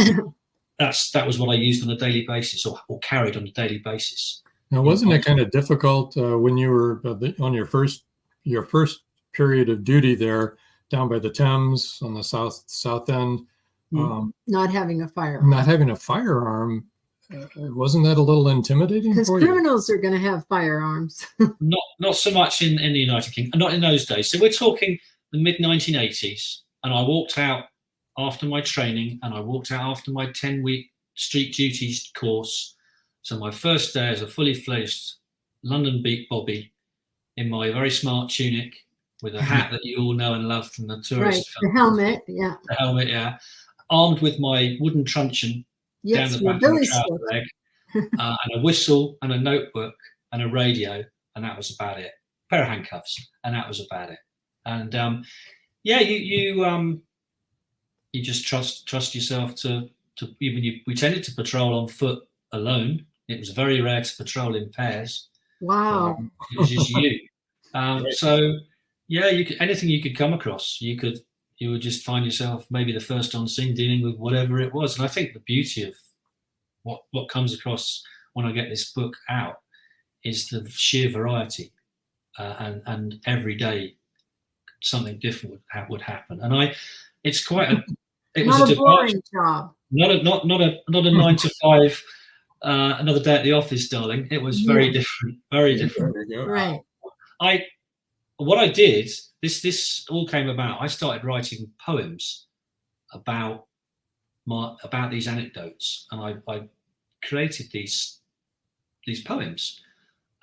that was what I used on a daily basis, or carried on a daily basis. Now, wasn't it kind of difficult when you were on your first period of duty there down by the Thames on the south end? Not having a firearm. Not having a firearm. Wasn't that a little intimidating? Because criminals are going to have firearms. Not so much in the United Kingdom, not in those days. So we're talking the mid-1980s, and I walked out after my training, and I walked out after my 10-week street duties course. So my first day as a fully fledged London beat Bobby, in my very smart tunic with a hat that you all know and love from the tourist film. The helmet, yeah. The helmet, yeah. Armed with my wooden truncheon down the back of the trouser leg, and a whistle and a notebook and a radio, and that was about it. A pair of handcuffs, and that was about it. And you just trust yourself to even we tended to patrol on foot alone. It was very rare to patrol in pairs. Wow. It was just you. So yeah, anything you could come across, you would just find yourself maybe the first on scene dealing with whatever it was. And I think the beauty of what comes across when I get this book out is the sheer variety, and every day something different would happen. And it was a boring job. Not a 9 to 5 Another day at the office, darling. It was very different, very different. Right. What I did, this all came about. I started writing poems about these anecdotes, and I created these poems,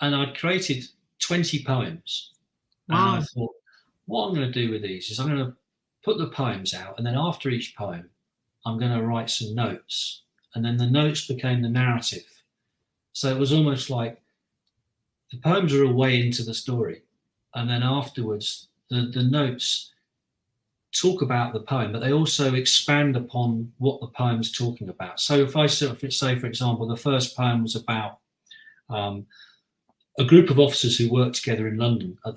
and I'd created 20 poems. Wow. And I thought, what I'm going to do with these is I'm going to put the poems out, and then after each poem, I'm going to write some notes, and then the notes became the narrative. So it was almost like the poems are a way into the story, and then afterwards, the notes talk about the poem, but they also expand upon what the poem's talking about. So if I say, for example, the first poem was about a group of officers who worked together in London on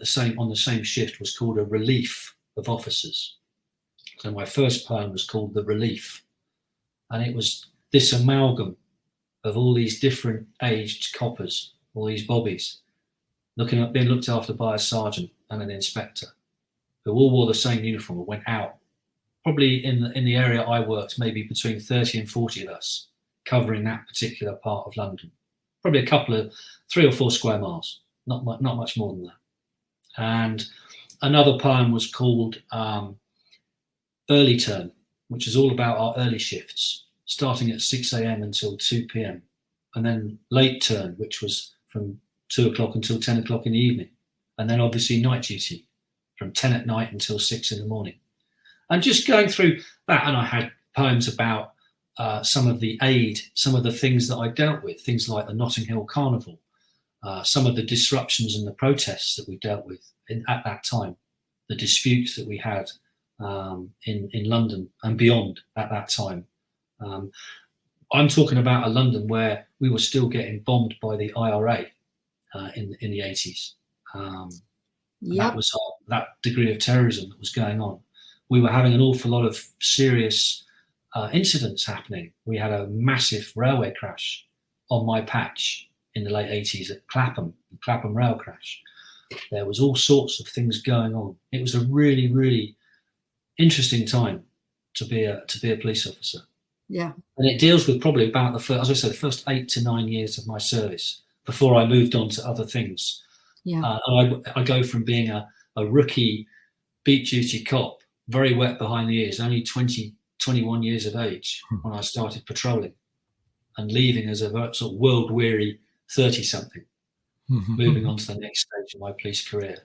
the same shift, was called a relief of officers. So my first poem was called The Relief, and it was this amalgam of all these different aged coppers, all these bobbies, being looked after by a sergeant and an inspector, who all wore the same uniform and went out. Probably in the area I worked, maybe between 30 and 40 of us, covering that particular part of London. Probably a couple of 3 or 4 square miles, not much more than that. And another poem was called Early Turn, which is all about our early shifts, starting at 6 a.m. until 2 p.m. And then Late Turn, which was from 2 o'clock until 10 o'clock in the evening. And then obviously night duty from 10 at night until 6 in the morning. And just going through that, and I had poems about some of the things that I dealt with, things like the Notting Hill Carnival, some of the disruptions and the protests that we dealt with at that time, the disputes that we had in London and beyond at that time. I'm talking about a London where we were still getting bombed by the IRA in the 80s. That was that degree of terrorism that was going on. We were having an awful lot of serious incidents happening. We had a massive railway crash on my patch in the late 80s at Clapham, the Clapham rail crash. There was all sorts of things going on. It was a really, really interesting time to be a police officer. Yeah. Mm-hmm. And it deals with probably about the first 8 to 9 years of my service before I moved on to other things. Yeah. I go from being a rookie beat duty cop, very wet behind the ears, only 21 years of age when I started patrolling, and leaving as a sort of world-weary 30-something, moving on to the next stage of my police career.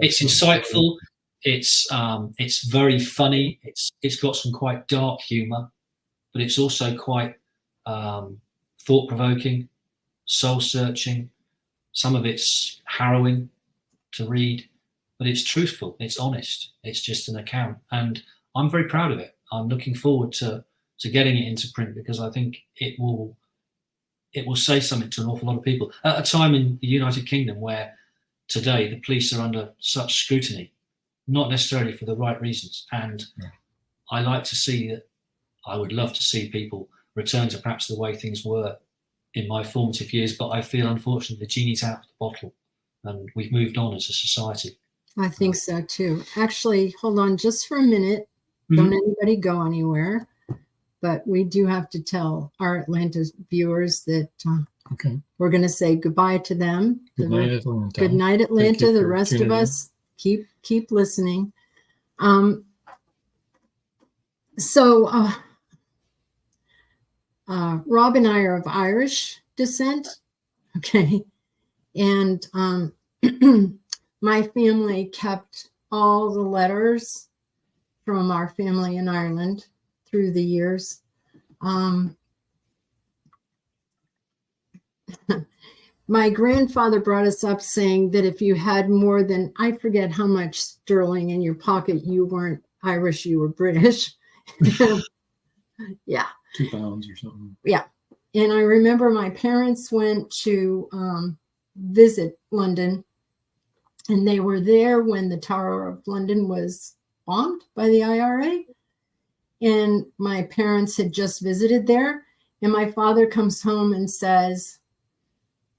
It's insightful. It's very funny. It's got some quite dark humour, but it's also quite thought-provoking, soul-searching. Some of it's harrowing to read, but it's truthful. It's honest. It's just an account, and I'm very proud of it. I'm looking forward to getting it into print, because I think it will say something to an awful lot of people at a time in the United Kingdom where today the police are under such scrutiny, not necessarily for the right reasons. And I like to see that. I would love to see people return to perhaps the way things were in my formative years, but I feel unfortunately the genie's out of the bottle and we've moved on as a society. I think so too. Actually, hold on just for a minute. Don't anybody go anywhere. But we do have to tell our Atlanta viewers that we're going to say goodbye to them. Good night, Atlanta. Good night, Atlanta. The rest of us keep listening. So Rob and I are of Irish descent. Okay. And my family kept all the letters from our family in Ireland through the years. My grandfather brought us up saying that if you had more than, I forget how much sterling in your pocket, you weren't Irish, you were British. Yeah. 2 pounds or something. Yeah. And I remember my parents went to visit London, and they were there when the Tower of London was bombed by the IRA. And my parents had just visited there. And my father comes home and says,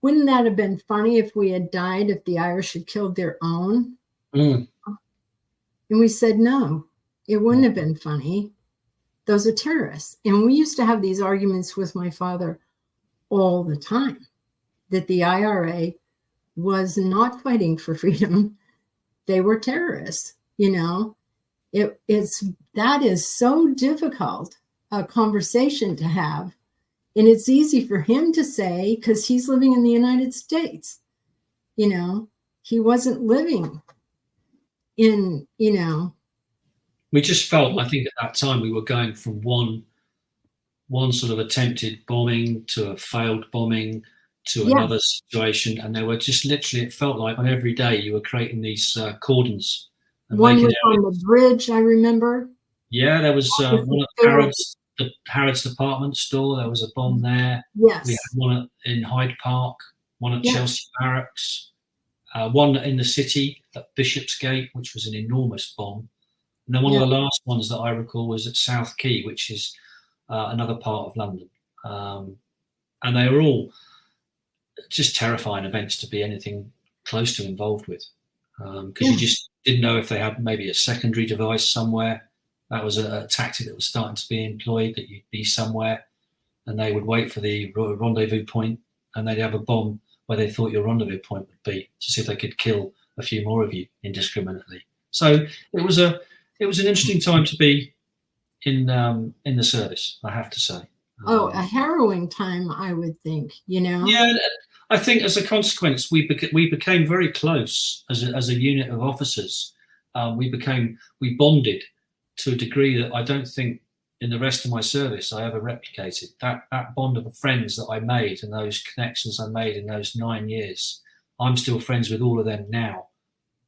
wouldn't that have been funny if we had died, if the Irish had killed their own? And we said, no, it wouldn't have been funny. Those are terrorists. And we used to have these arguments with my father all the time that the IRA was not fighting for freedom. They were terrorists, you know. That is so difficult a conversation to have. And it's easy for him to say, because he's living in the United States, you know, he wasn't living in, you know. We just felt, I think at that time, we were going from one sort of attempted bombing to a failed bombing to another situation. And they were just literally, it felt like on every day you were creating these cordons. One was on the bridge, I remember. Yeah, there was one at Harrods department store. There was a bomb there. Yes. We had one in Hyde Park, one at Chelsea Barracks, one in the city at Bishopsgate, which was an enormous bomb. And then one of the last ones that I recall was at South Quay, which is another part of London. And they were all just terrifying events to be anything close to involved with. Because you just didn't know if they had maybe a secondary device somewhere. That was a tactic that was starting to be employed, that you'd be somewhere and they would wait for the rendezvous point and they'd have a bomb where they thought your rendezvous point would be, to see if they could kill a few more of you indiscriminately. So it was an interesting time to be in the service, I have to say. A harrowing time, I would think, you know? Yeah, I think as a consequence, we became very close as a unit of officers. We bonded to a degree that I don't think in the rest of my service I ever replicated. That bond of friends that I made and those connections I made in those 9 years, I'm still friends with all of them now,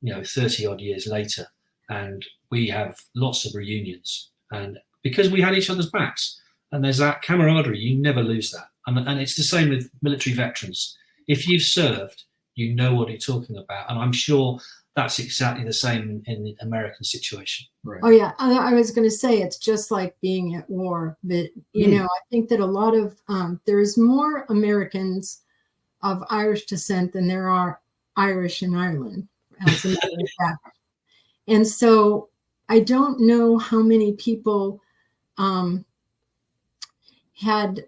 30 odd years later. And we have lots of reunions, and because we had each other's backs, and there's that camaraderie, you never lose that. And it's the same with military veterans. If you've served, you know what you're talking about. And I'm sure that's exactly the same in the American situation. Right. Oh, yeah. I was going to say it's just like being at war. But, I think that a lot of, there's more Americans of Irish descent than there are Irish in Ireland, as a matter of fact. And so I don't know how many people had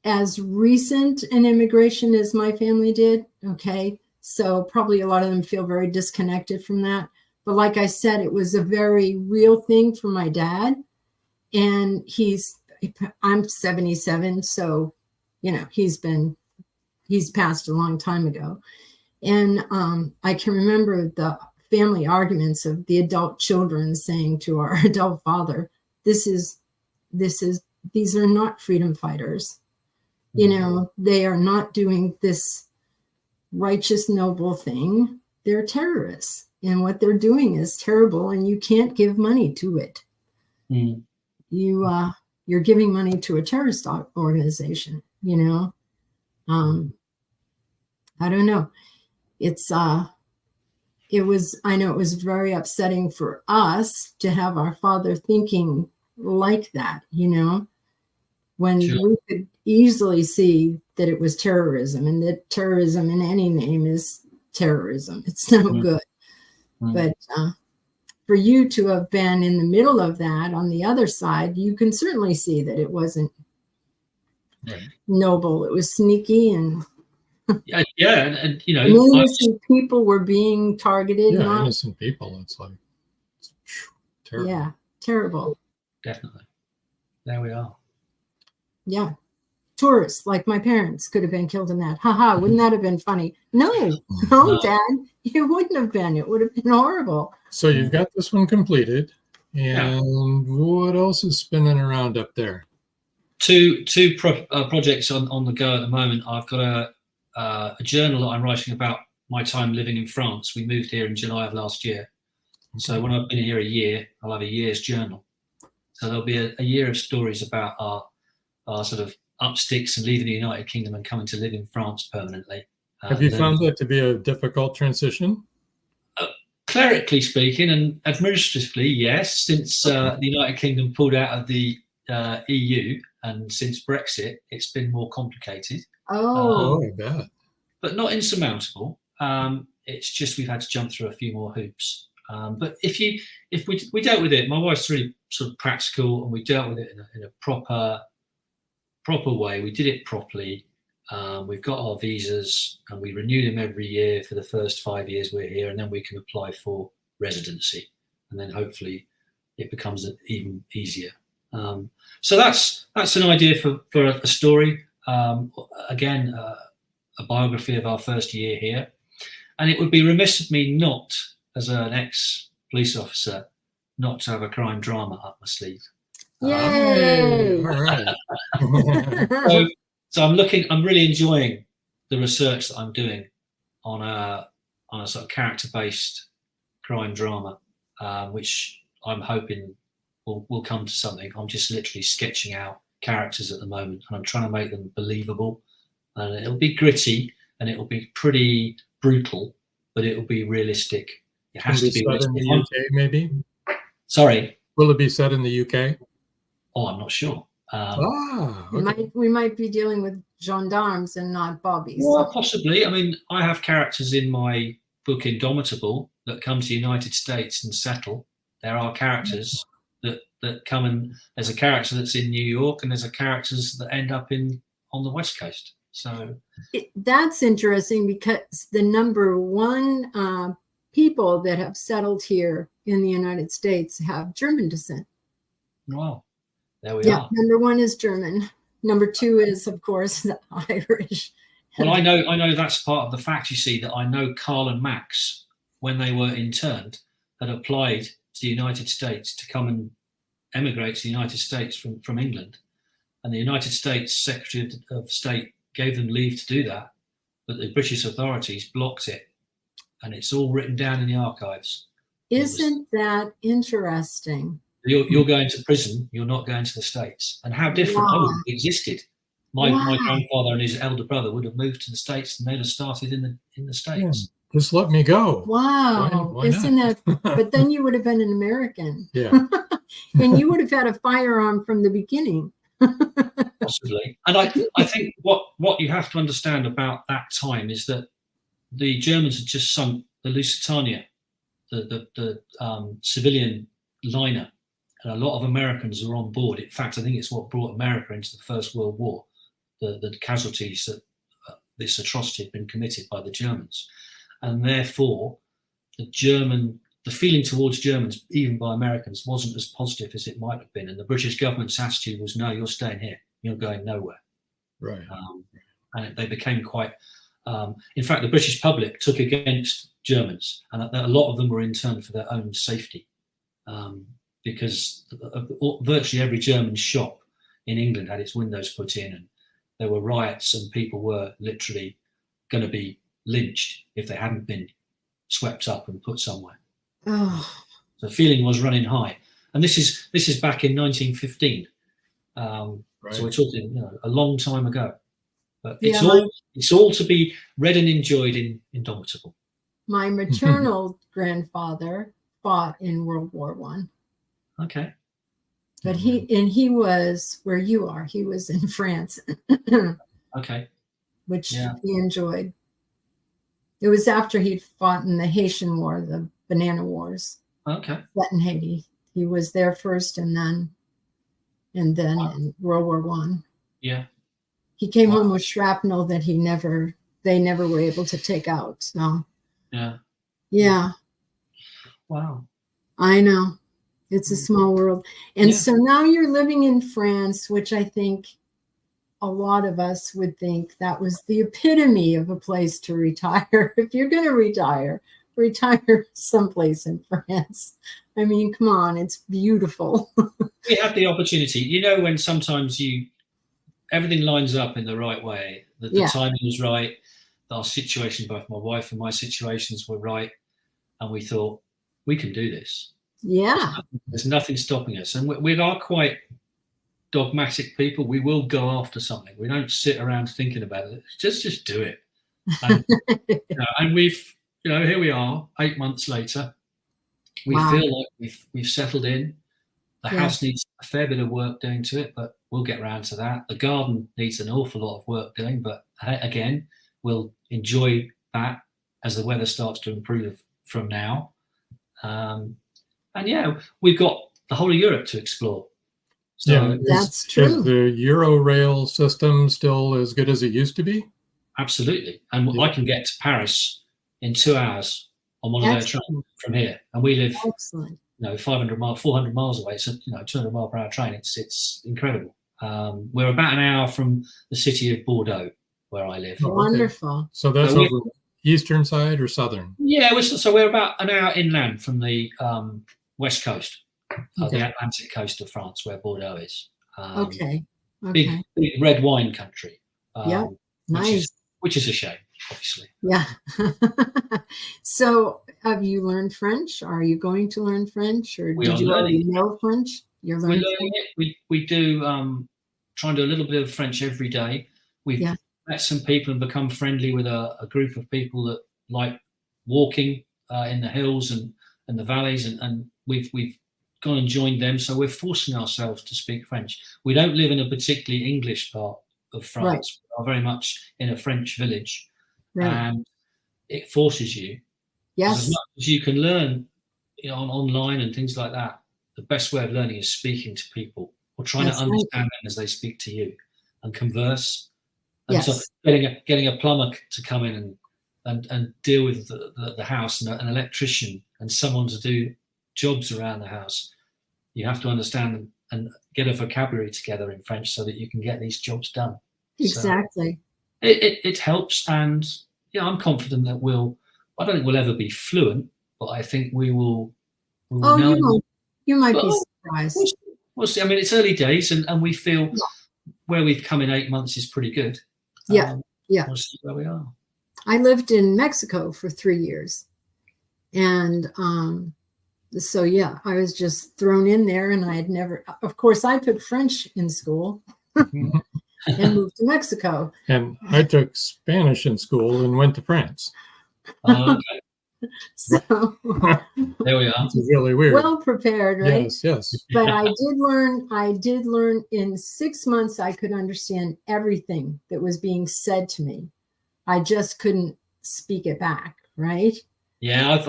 as recent an immigration as my family did. Okay. So probably a lot of them feel very disconnected from that. But like I said, it was a very real thing for my dad. And I'm 77. So, he's passed a long time ago. And I can remember the family arguments of the adult children saying to our adult father, these are not freedom fighters. They are not doing this righteous, noble thing. They're terrorists. And what they're doing is terrible, and you can't give money to it. Mm. You're giving money to a terrorist organization, I don't know. I know it was very upsetting for us to have our father thinking like that, when we could easily see that it was terrorism, and that terrorism in any name is terrorism. It's no good. But for you to have been in the middle of that on the other side, you can certainly see that it wasn't noble. It was sneaky, and and innocent people were being targeted. Yeah, innocent people. It's like terrible. Yeah, terrible. Definitely. There we are. Yeah. Tourists like my parents could have been killed in that. Haha, wouldn't that have been funny? No, Dad, it wouldn't have been. It would have been horrible. So you've got this one completed. And what else is spinning around up there? Two projects on the go at the moment. I've got a journal that I'm writing about my time living in France. We moved here in July of last year. Okay. So when I've been here a year, I'll have a year's journal. So there'll be a year of stories about our sort of up sticks and leaving the United Kingdom and coming to live in France permanently. Have you found that to be a difficult transition? Clerically speaking and administratively, yes. Since the United Kingdom pulled out of the EU and since Brexit, it's been more complicated. I bet. But not insurmountable. It's just we've had to jump through a few more hoops. But if we dealt with it, my wife's really sort of practical, and we dealt with it in a proper proper way. We did it properly. We've got our visas and we renew them every year for the first 5 years we're here, and then we can apply for residency, and then hopefully it becomes even easier. So that's an idea for a story. Again, a biography of our first year here. And it would be remiss of me not, as an ex-police officer, not to have a crime drama up my sleeve. Yay! All right. So I'm really enjoying the research that I'm doing on a sort of character-based crime drama, which I'm hoping will come to something. I'm just literally sketching out characters at the moment, and I'm trying to make them believable. And it'll be gritty and it'll be pretty brutal, but it'll be realistic. It has to be set in the UK, maybe. Sorry. Will it be set in the UK? Oh, I'm not sure. Okay. We might be dealing with gendarmes and not bobbies. Well, possibly. I mean, I have characters in my book Indomitable that come to the United States and settle. There are characters that come, and there's a character that's in New York, and there's a characters that end up on the West Coast. So that's interesting, because the number one people that have settled here in the United States have German descent. Wow. There we are. Number one is German. Number two is, of course, Irish. Well, I know that's part of the fact, you see, that I know Carl and Max, when they were interned, had applied to the United States to come and emigrate to the United States from England. And the United States Secretary of State gave them leave to do that, but the British authorities blocked it. And it's all written down in the archives. Isn't that interesting? You're going to prison, you're not going to the States. And how different it existed. My grandfather and his elder brother would have moved to the States, and they'd have started in the States. Yeah, just let me go. Wow. Why Isn't not? that, but then you would have been an American. Yeah. And you would have had a firearm from the beginning. Possibly. And I think what you have to understand about that time is that the Germans had just sunk the Lusitania, the civilian liner, and a lot of Americans were on board. In fact, I think it's what brought America into the First World War, the casualties that this atrocity had been committed by the Germans. And therefore, the feeling towards Germans, even by Americans, wasn't as positive as it might have been. And the British government's attitude was, no, you're staying here. You're going nowhere. Right. And they became quite... in fact, the British public took against Germans, and a lot of them were interned for their own safety, because virtually every German shop in England had its windows put in, and there were riots, and people were literally going to be lynched if they hadn't been swept up and put somewhere. Oh. The feeling was running high, and this is back in 1915. Right. So we're talking, a long time ago. But it's all to be read and enjoyed in Indomitable. My maternal grandfather fought in World War One. Okay. But he was where you are. He was in France. Okay. Which he enjoyed. It was after he'd fought in the Haitian War, the Banana Wars. Okay. Set in Haiti. He was there first, and then in World War One. Yeah. He came home with shrapnel that they never were able to take out. So yeah. Yeah. Wow. I know. It's a small world. And so now you're living in France, which I think a lot of us would think that was the epitome of a place to retire. If you're going to retire someplace in France. I mean, come on, it's beautiful. We had the opportunity. When sometimes everything lines up in the right way. The timing was right. Our situation, both my wife and my situations, were right. And we thought, we can do this. Yeah. There's nothing stopping us. And we are quite dogmatic people. We will go after something. We don't sit around thinking about it. Just do it. And, and we've, here we are, 8 months later. We feel like we've settled in. The house needs a fair bit of work doing to it, but we'll get around to that. The garden needs an awful lot of work doing, but again, we'll enjoy that as the weather starts to improve from now. And we've got the whole of Europe to explore. So yeah, that's true. Is the Eurorail system still as good as it used to be? Absolutely. And I can get to Paris in 2 hours on one of their trains from here. And we live, 400 miles away. It's a 200 mile per hour train. It's incredible. We're about an hour from the city of Bordeaux, where I live. Wonderful. So that's over eastern side or southern? Yeah, we're about an hour inland from the west coast, the Atlantic coast of France, where Bordeaux is. Big red wine country. Nice. Which is a shame, obviously. Yeah. So have you learned French? Are you going to learn French, or did you already know French? You're learning it. We do try and do a little bit of French every day. We've met some people and become friendly with a group of people that like walking in the hills and the valleys, and we've gone and joined them. So we're forcing ourselves to speak French. We don't live in a particularly English part of France. Right. We are very much in a French village, right. and it forces you. Yes. As much as you can learn, online and things like that, the best way of learning is speaking to people or trying to understand them as they speak to you and converse. And so getting a plumber to come in and deal with the house, and an electrician and someone to do jobs around the house, you have to understand them and get a vocabulary together in French so that you can get these jobs done. Exactly. So it helps, and I'm confident that I don't think we'll ever be fluent, but I think we will. You might be surprised. We'll see. I mean, it's early days, and we feel where we've come in 8 months is pretty good. We'll see where we are. I lived in Mexico for 3 years, and so I was just thrown in there, and I had never. Of course, I took French in school and moved to Mexico. And I took Spanish in school and went to France. Okay. So there we are. It's really weird. Well prepared, right? Yes. But I did learn in 6 months. I could understand everything that was being said to me. I just couldn't speak it back, right? Yeah,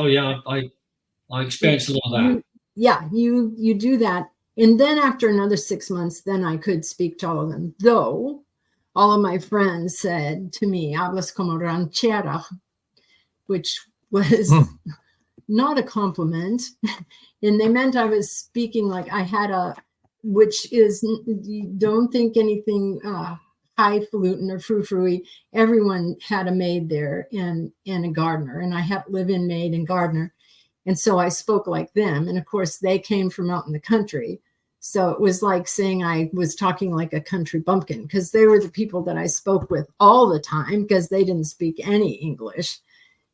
I experienced a lot of that. You do that. And then after another 6 months, then I could speak to all of them. Though all of my friends said to me, hablas como ranchera, which was not a compliment. And they meant I was speaking like I had which is, don't think anything highfalutin or frou-frou-y. Everyone had a maid there and a gardener. And I had live-in maid and gardener. And so I spoke like them. And of course, they came from out in the country. So it was like saying I was talking like a country bumpkin, because they were the people that I spoke with all the time, because they didn't speak any English.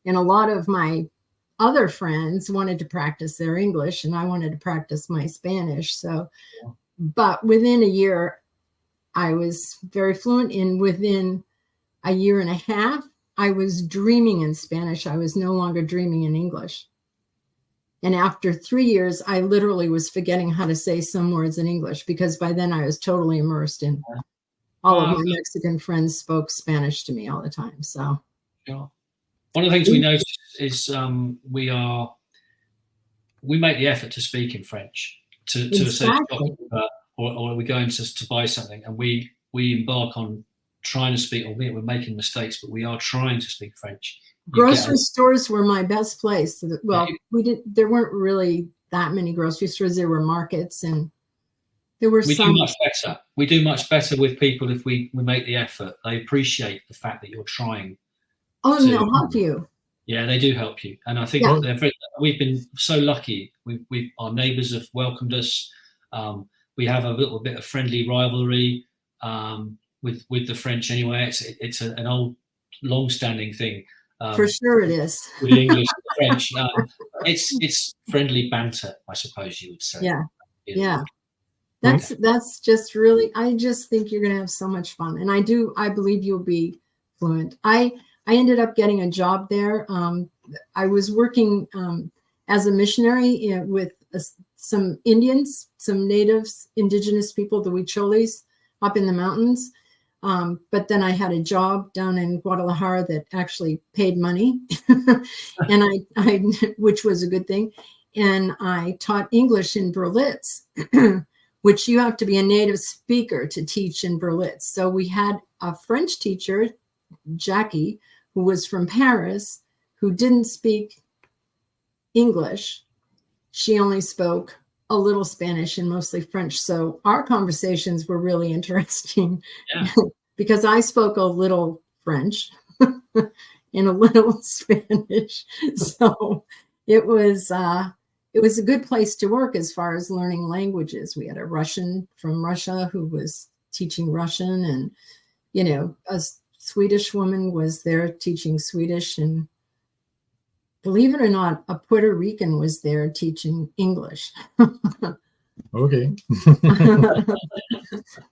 And a lot of my other friends wanted to practice their English, and I wanted to practice my Spanish. So, but within a year, I was very fluent. And within a year and a half, I was dreaming in Spanish. I was no longer dreaming in English. And after 3 years, I literally was forgetting how to say some words in English, because by then I was totally immersed in all of my Mexican friends spoke Spanish to me all the time. So, one of the things we notice is we make the effort to speak in French to a certain shop, or we go in to buy something, and we embark on trying to speak, albeit we're making mistakes, but we are trying to speak French. Grocery stores were my best place. Well, there weren't really that many grocery stores. There were markets, and there were some. Do much better. We do much better with people if we make the effort. They appreciate the fact that you're trying. Oh, and they'll help you. Yeah, they do help you. And I think we've been so lucky. Our neighbours have welcomed us. We have a little bit of friendly rivalry with the French anyway. It's an old, long-standing thing. For sure it is. With English and French. It's friendly banter, I suppose you would say. Yeah. That's just really, I just think you're going to have so much fun. And I believe you'll be fluent. I ended up getting a job there. I was working as a missionary with some Indians, some natives, indigenous people, the Huicholes, up in the mountains. But then I had a job down in Guadalajara that actually paid money, and which was a good thing. And I taught English in Berlitz, which you have to be a native speaker to teach in Berlitz. So we had a French teacher, Jackie, who was from Paris, who didn't speak English. She only spoke a little Spanish and mostly French. So our conversations were really interesting because I spoke a little French and a little Spanish. So it was a good place to work as far as learning languages. We had a Russian from Russia who was teaching Russian, and, you know, a Swedish woman was there teaching Swedish, and believe it or not, a Puerto Rican was there teaching English. Okay.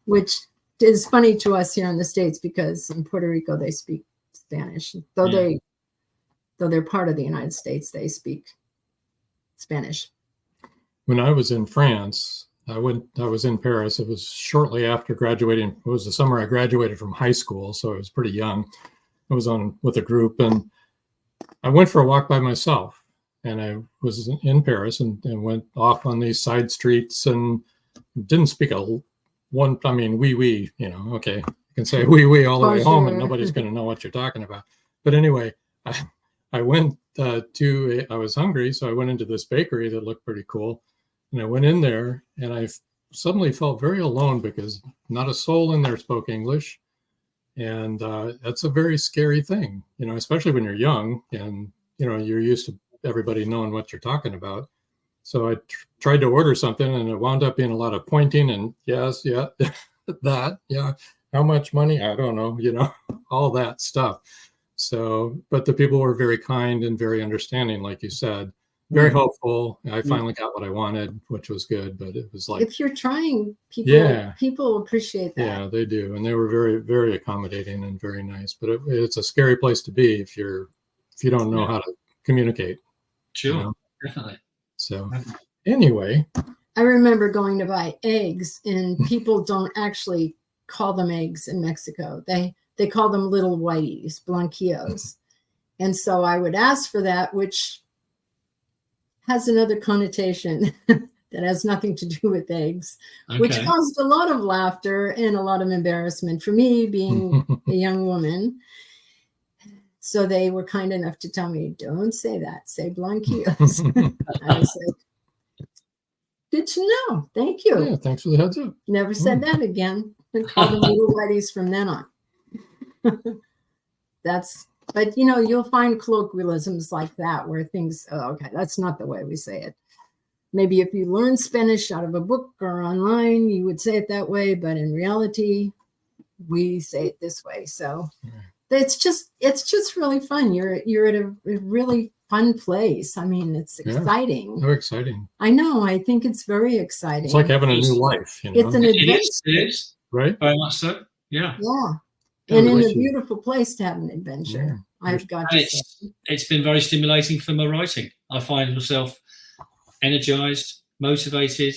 Which is funny to us here in the States, because in Puerto Rico they speak Spanish. Though they're part of the United States, they speak Spanish. When I was in France, I was in Paris. It was shortly after graduating. It was the summer I graduated from high school, so I was pretty young. I was on with a group, and I went for a walk by myself, and I was in Paris and went off on these side streets and didn't speak oui, you know, okay. You can say oui all the way home and nobody's going to know what you're talking about. But anyway, I went I was hungry, so I went into this bakery that looked pretty cool. And I went in there, and I suddenly felt very alone because not a soul in there spoke English. And that's a very scary thing, you know, especially when you're young and, you know, you're used to everybody knowing what you're talking about. So I tried to order something, and it wound up being a lot of pointing and yes, yeah, that, yeah. How much money? I don't know, you know, all that stuff. So, but the people were very kind and very understanding, like you said, very helpful. I finally got what I wanted, which was good, but it was like, if you're trying, people appreciate that. Yeah, they do. And they were very, very accommodating and very nice, but it's a scary place to be if you don't know how to communicate. Sure, you know? Definitely. So anyway. I remember going to buy eggs, and people don't actually call them eggs in Mexico. They call them little whiteys, blanquillos. And so I would ask for that, which has another connotation that has nothing to do with eggs, which caused a lot of laughter and a lot of embarrassment for me, being a young woman. So they were kind enough to tell me, don't say that, say blanquillos. I was like, good to know. Thank you. Yeah, thanks for the heads up. Never said that again. And called them little whiteys from then on. But you know, you'll find colloquialisms like that where things, that's not the way we say it. Maybe if you learn Spanish out of a book or online, you would say it that way, but in reality, we say it this way. So it's just really fun. You're at a really fun place. I mean, it's exciting. Very exciting. I know. I think it's very exciting. It's like having a new life. You know? It's an adventure. It is. Right? Very much so. Yeah. Yeah. And in a beautiful place to have an adventure. I've got to say. It's been very stimulating for my writing. I find myself energized, motivated,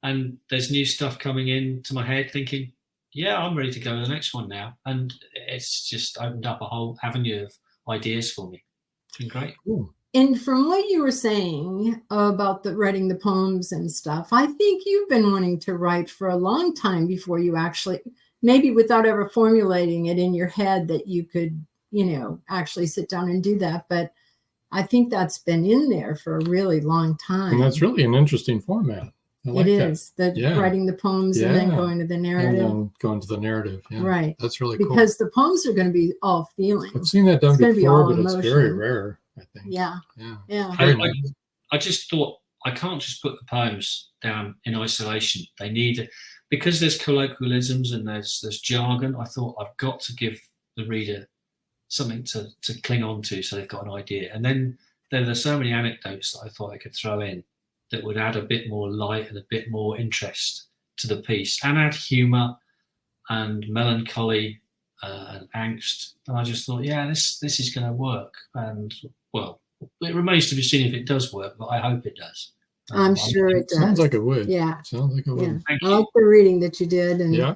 and there's new stuff coming into my head thinking, yeah, I'm ready to go to the next one now. And it's just opened up a whole avenue of ideas for me. It's been great. Cool. And from what you were saying about writing the poems and stuff, I think you've been wanting to write for a long time before you actually, maybe without ever formulating it in your head that you could, you know, actually sit down and do that. But I think that's been in there for a really long time. And that's really an interesting format. I like it is writing the poems and then going to the narrative. And then going to the narrative. Yeah. Right. That's really cool. Because the poems are going to be all feeling. I've seen that done before, but it's very rare, I think. Yeah. I just thought I can't just put the poems down in isolation. They need, because there's colloquialisms and there's jargon, I thought I've got to give the reader something to cling on to so they've got an idea. And then there's so many anecdotes that I thought I could throw in that would add a bit more light and a bit more interest to the piece and add humour and melancholy and angst. And I just thought, this is going to work. And, well, it remains to be seen if it does work, but I hope it does. I'm sure it does. Sounds like it would. Yeah. Sounds like it would. Yeah. I like the reading that you did. And yeah.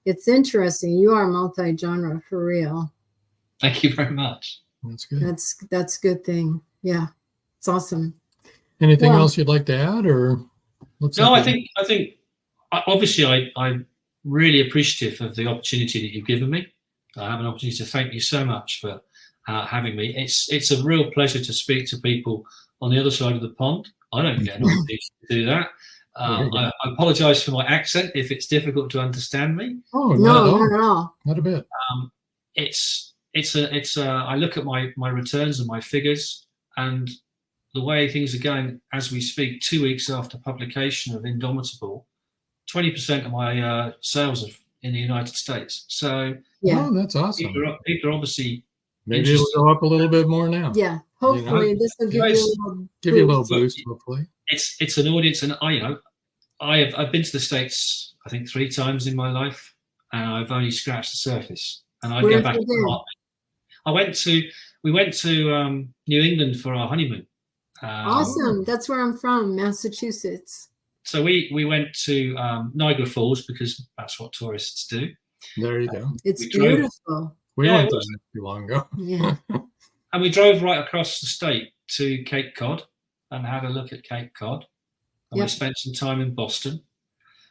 It's interesting. You are multi-genre for real. Thank you very much. That's good. That's a good thing. Yeah. It's awesome. Anything else you'd like to add, or? No, I think I'm really appreciative of the opportunity that you've given me. I have an opportunity to thank you so much for having me. It's a real pleasure to speak to people on the other side of the pond. I don't get an opportunity to do that. I apologise for my accent if it's difficult to understand me. Oh, not at all. Not a bit. I look at my returns and my figures, and the way things are going as we speak, 2 weeks after publication of Indomitable, 20% of my sales are in the United States. So yeah, that's awesome. People are obviously maybe it'll go up a little bit more now. Yeah, hopefully this will give you a little boost. Hopefully, it's an audience, and I've been to the States I think 3 times in my life, and I've only scratched the surface. And I'd go back. We went to New England for our honeymoon. Awesome. That's where I'm from, Massachusetts. So we went to Niagara Falls because that's what tourists do. There you go. It's beautiful. We went there not too long ago. Yeah. And we drove right across the state to Cape Cod and had a look at Cape Cod. And we spent some time in Boston.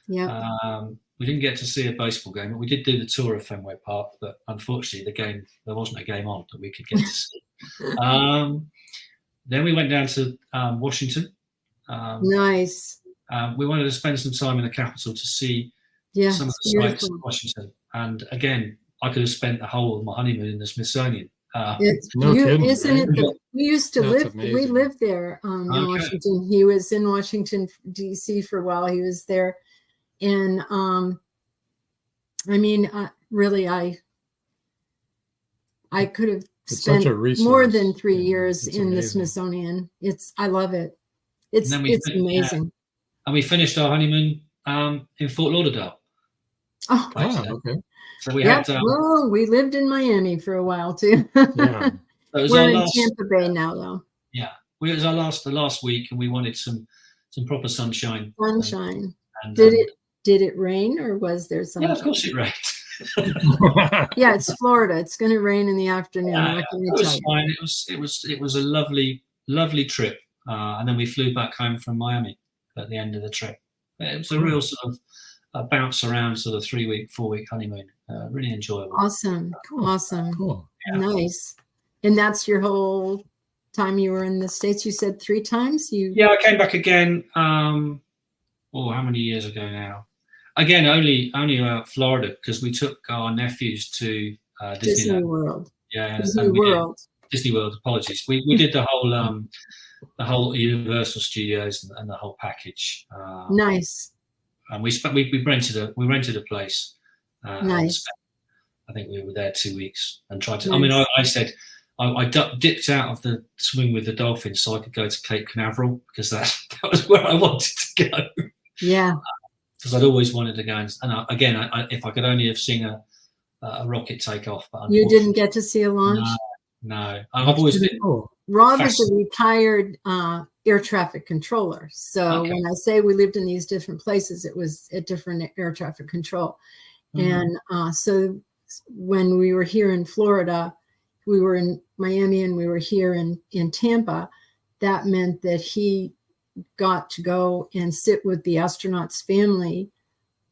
Yeah. We didn't get to see a baseball game, but we did do the tour of Fenway Park. But unfortunately, there wasn't a game on that we could get to see. Then we went down to Washington. Nice. We wanted to spend some time in the capital to see some of the sites of Washington. And again, I could have spent the whole of my honeymoon in the Smithsonian. Isn't it? We used to live. Amazing. We lived there in Washington. He was in Washington D.C. for a while. He was there, and really, I could have spent more than 3 years in the Smithsonian. I love it. It's amazing. And we finished our honeymoon in Fort Lauderdale. Oh, okay. So we had. We lived in Miami for a while too. Yeah. We're in Tampa Bay now, though. Yeah, it was the last week, and we wanted some proper sunshine. Sunshine. And, did it rain, or was there sunshine? Yeah, of course it rained. Yeah, it's Florida. It's going to rain in the afternoon. Yeah, it was fine. It was a lovely trip, and then we flew back home from Miami at the end of the trip. It was a real sort of bounce around sort of 3 week, 4 week honeymoon. Really enjoyable. Awesome. Cool. Awesome. Cool. Yeah. Nice. And that's your whole time you were in the States? You said 3 times? Yeah, I came back again. How many years ago now? Again, only Florida, because we took our nephews to Disney World. Yeah, Disney World. Disney World. Apologies. We did the whole Universal Studios and the whole package. Nice. And we rented a place. Nice. I think we were there 2 weeks and tried to. Nice. I said I dipped out of the swim with the dolphins so I could go to Cape Canaveral because that was where I wanted to go. Yeah. Because I'd always wanted to go, and again, if I could only have seen a rocket take off, but you didn't get to see a launch. No. I've always been. Rob is a retired air traffic controller. So when I say we lived in these different places, it was a different air traffic control. Mm-hmm. And so when we were here in Florida, we were in Miami and we were here in Tampa, that meant that he got to go and sit with the astronauts' family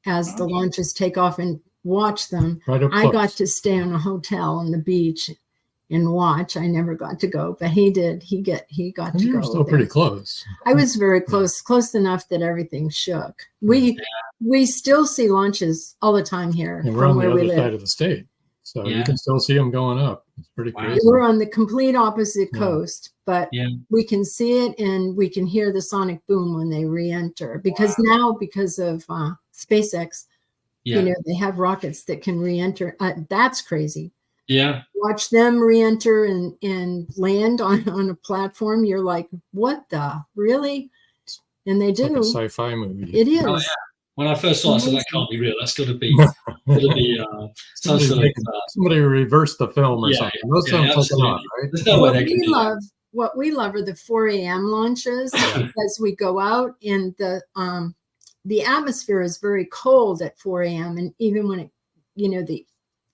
as the launches take off and watch them. I got to stay in a hotel on the beach and watch. I never got to go, but he did. He got to go. You were still pretty close. I was very close enough that everything shook. We still see launches all the time here. And we're on the other side of the state, so you can still see them going up. It's pretty crazy. We're on the complete opposite coast, but we can see it and we can hear the sonic boom when they re-enter. Because now, because of SpaceX, they have rockets that can re-enter. That's crazy. Yeah. Watch them re-enter and land on a platform. You're like, what the? Really? And they do. Like a sci-fi movie. It is. Oh, yeah. When I first saw it, I said, that can't be real. That's got to be somebody reversed the film or something. Those sound right? There's no way they can do that. What we love are the 4 a.m. launches because we go out and the atmosphere is very cold at 4 a.m. And even when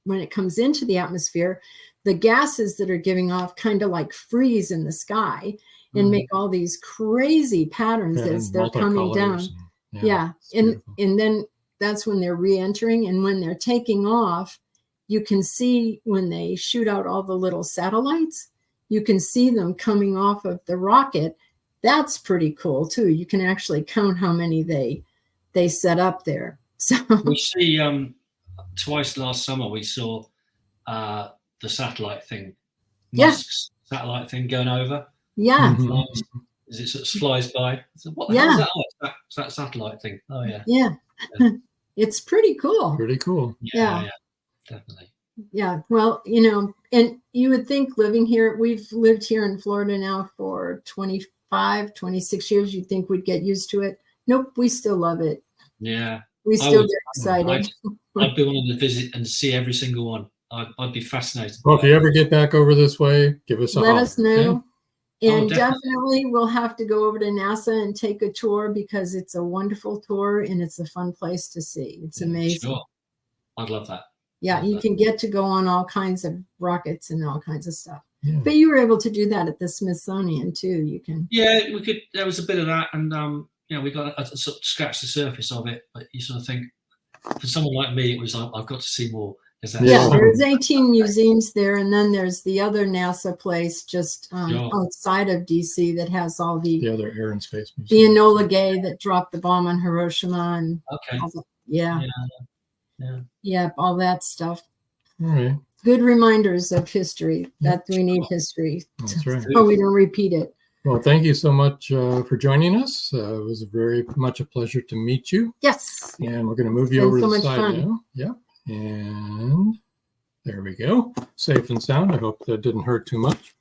when it comes into the atmosphere, the gases that are giving off kind of like freeze in the sky and make all these crazy patterns as they're coming down. Yeah. And then that's when they're re-entering, and when they're taking off, you can see when they shoot out all the little satellites, you can see them coming off of the rocket. That's pretty cool too. You can actually count how many they set up there. So we see twice last summer we saw the satellite thing, Musk's satellite thing going over. Yeah. As it sort of flies by. So what the hell is that? Oh, it's that satellite thing. Oh yeah. Yeah. It's pretty cool. Pretty cool. Yeah, definitely. Yeah. Well, and you would think living here, we've lived here in Florida now for 25, 26 years. You'd think we'd get used to it. Nope. We still love it. Yeah. We still get excited. I'd be wanting to visit and see every single one. I'd be fascinated. Well, if you ever get back over this way, give us a Let us know. Okay? And definitely we'll have to go over to NASA and take a tour, because it's a wonderful tour and it's a fun place to see. It's amazing. Sure. I'd love that. Yeah, you can get to go on all kinds of rockets and all kinds of stuff. Yeah. But you were able to do that at the Smithsonian too. You can. Yeah, we could. There was a bit of that, and we got to sort of scratch the surface of it. But you sort of think, for someone like me, it was like, I've got to see more. There's 18 museums there, and then there's the other NASA place just outside of DC that has all the other Air and Space Museum. The Enola Gay that dropped the bomb on Hiroshima, and all that stuff. All right. Good reminders of history, that we need history. That's right. So we don't repeat it. Well, thank you so much for joining us. It was very much a pleasure to meet you. Yes. And we're going to move you over to the side now. Yeah. And there we go. Safe and sound. I hope that didn't hurt too much.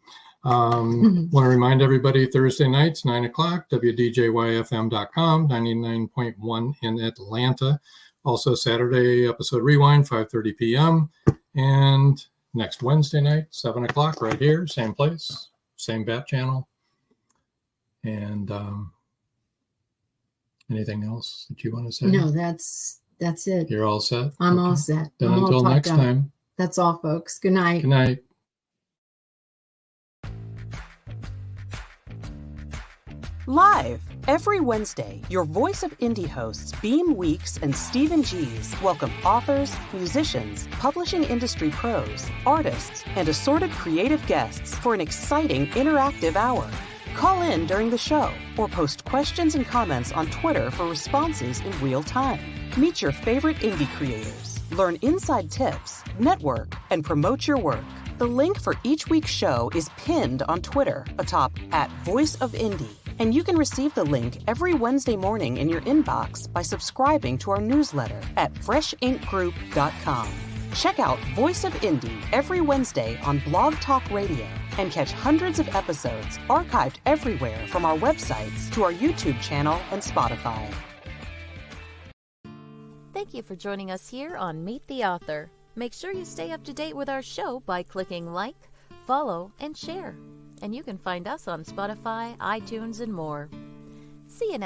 Want to remind everybody, Thursday nights, 9 o'clock, WDJYFM.com, 99.1 in Atlanta. Also Saturday episode rewind, 5:30 p.m. And next Wednesday night, 7 o'clock, right here, same place, same bat channel. And anything else that you want to say? No, that's it. You're all set? I'm all set. Then until next time. That's all, folks. Good night. Good night. Live every Wednesday, your Voice of Indie hosts Beam Weeks and Stephen Gees welcome authors, musicians, publishing industry pros, artists, and assorted creative guests for an exciting interactive hour. Call in during the show or post questions and comments on Twitter for responses in real time. Meet your favorite indie creators, learn inside tips, network, and promote your work. The link for each week's show is pinned on Twitter atop @VoiceOfIndie, and you can receive the link every Wednesday morning in your inbox by subscribing to our newsletter at freshinkgroup.com. Check out Voice of Indie every Wednesday on Blog Talk Radio and catch hundreds of episodes archived everywhere from our websites to our YouTube channel and Spotify. Thank you for joining us here on Meet the Author. Make sure you stay up to date with our show by clicking like, follow, and share. And you can find us on Spotify, iTunes, and more. See you next time.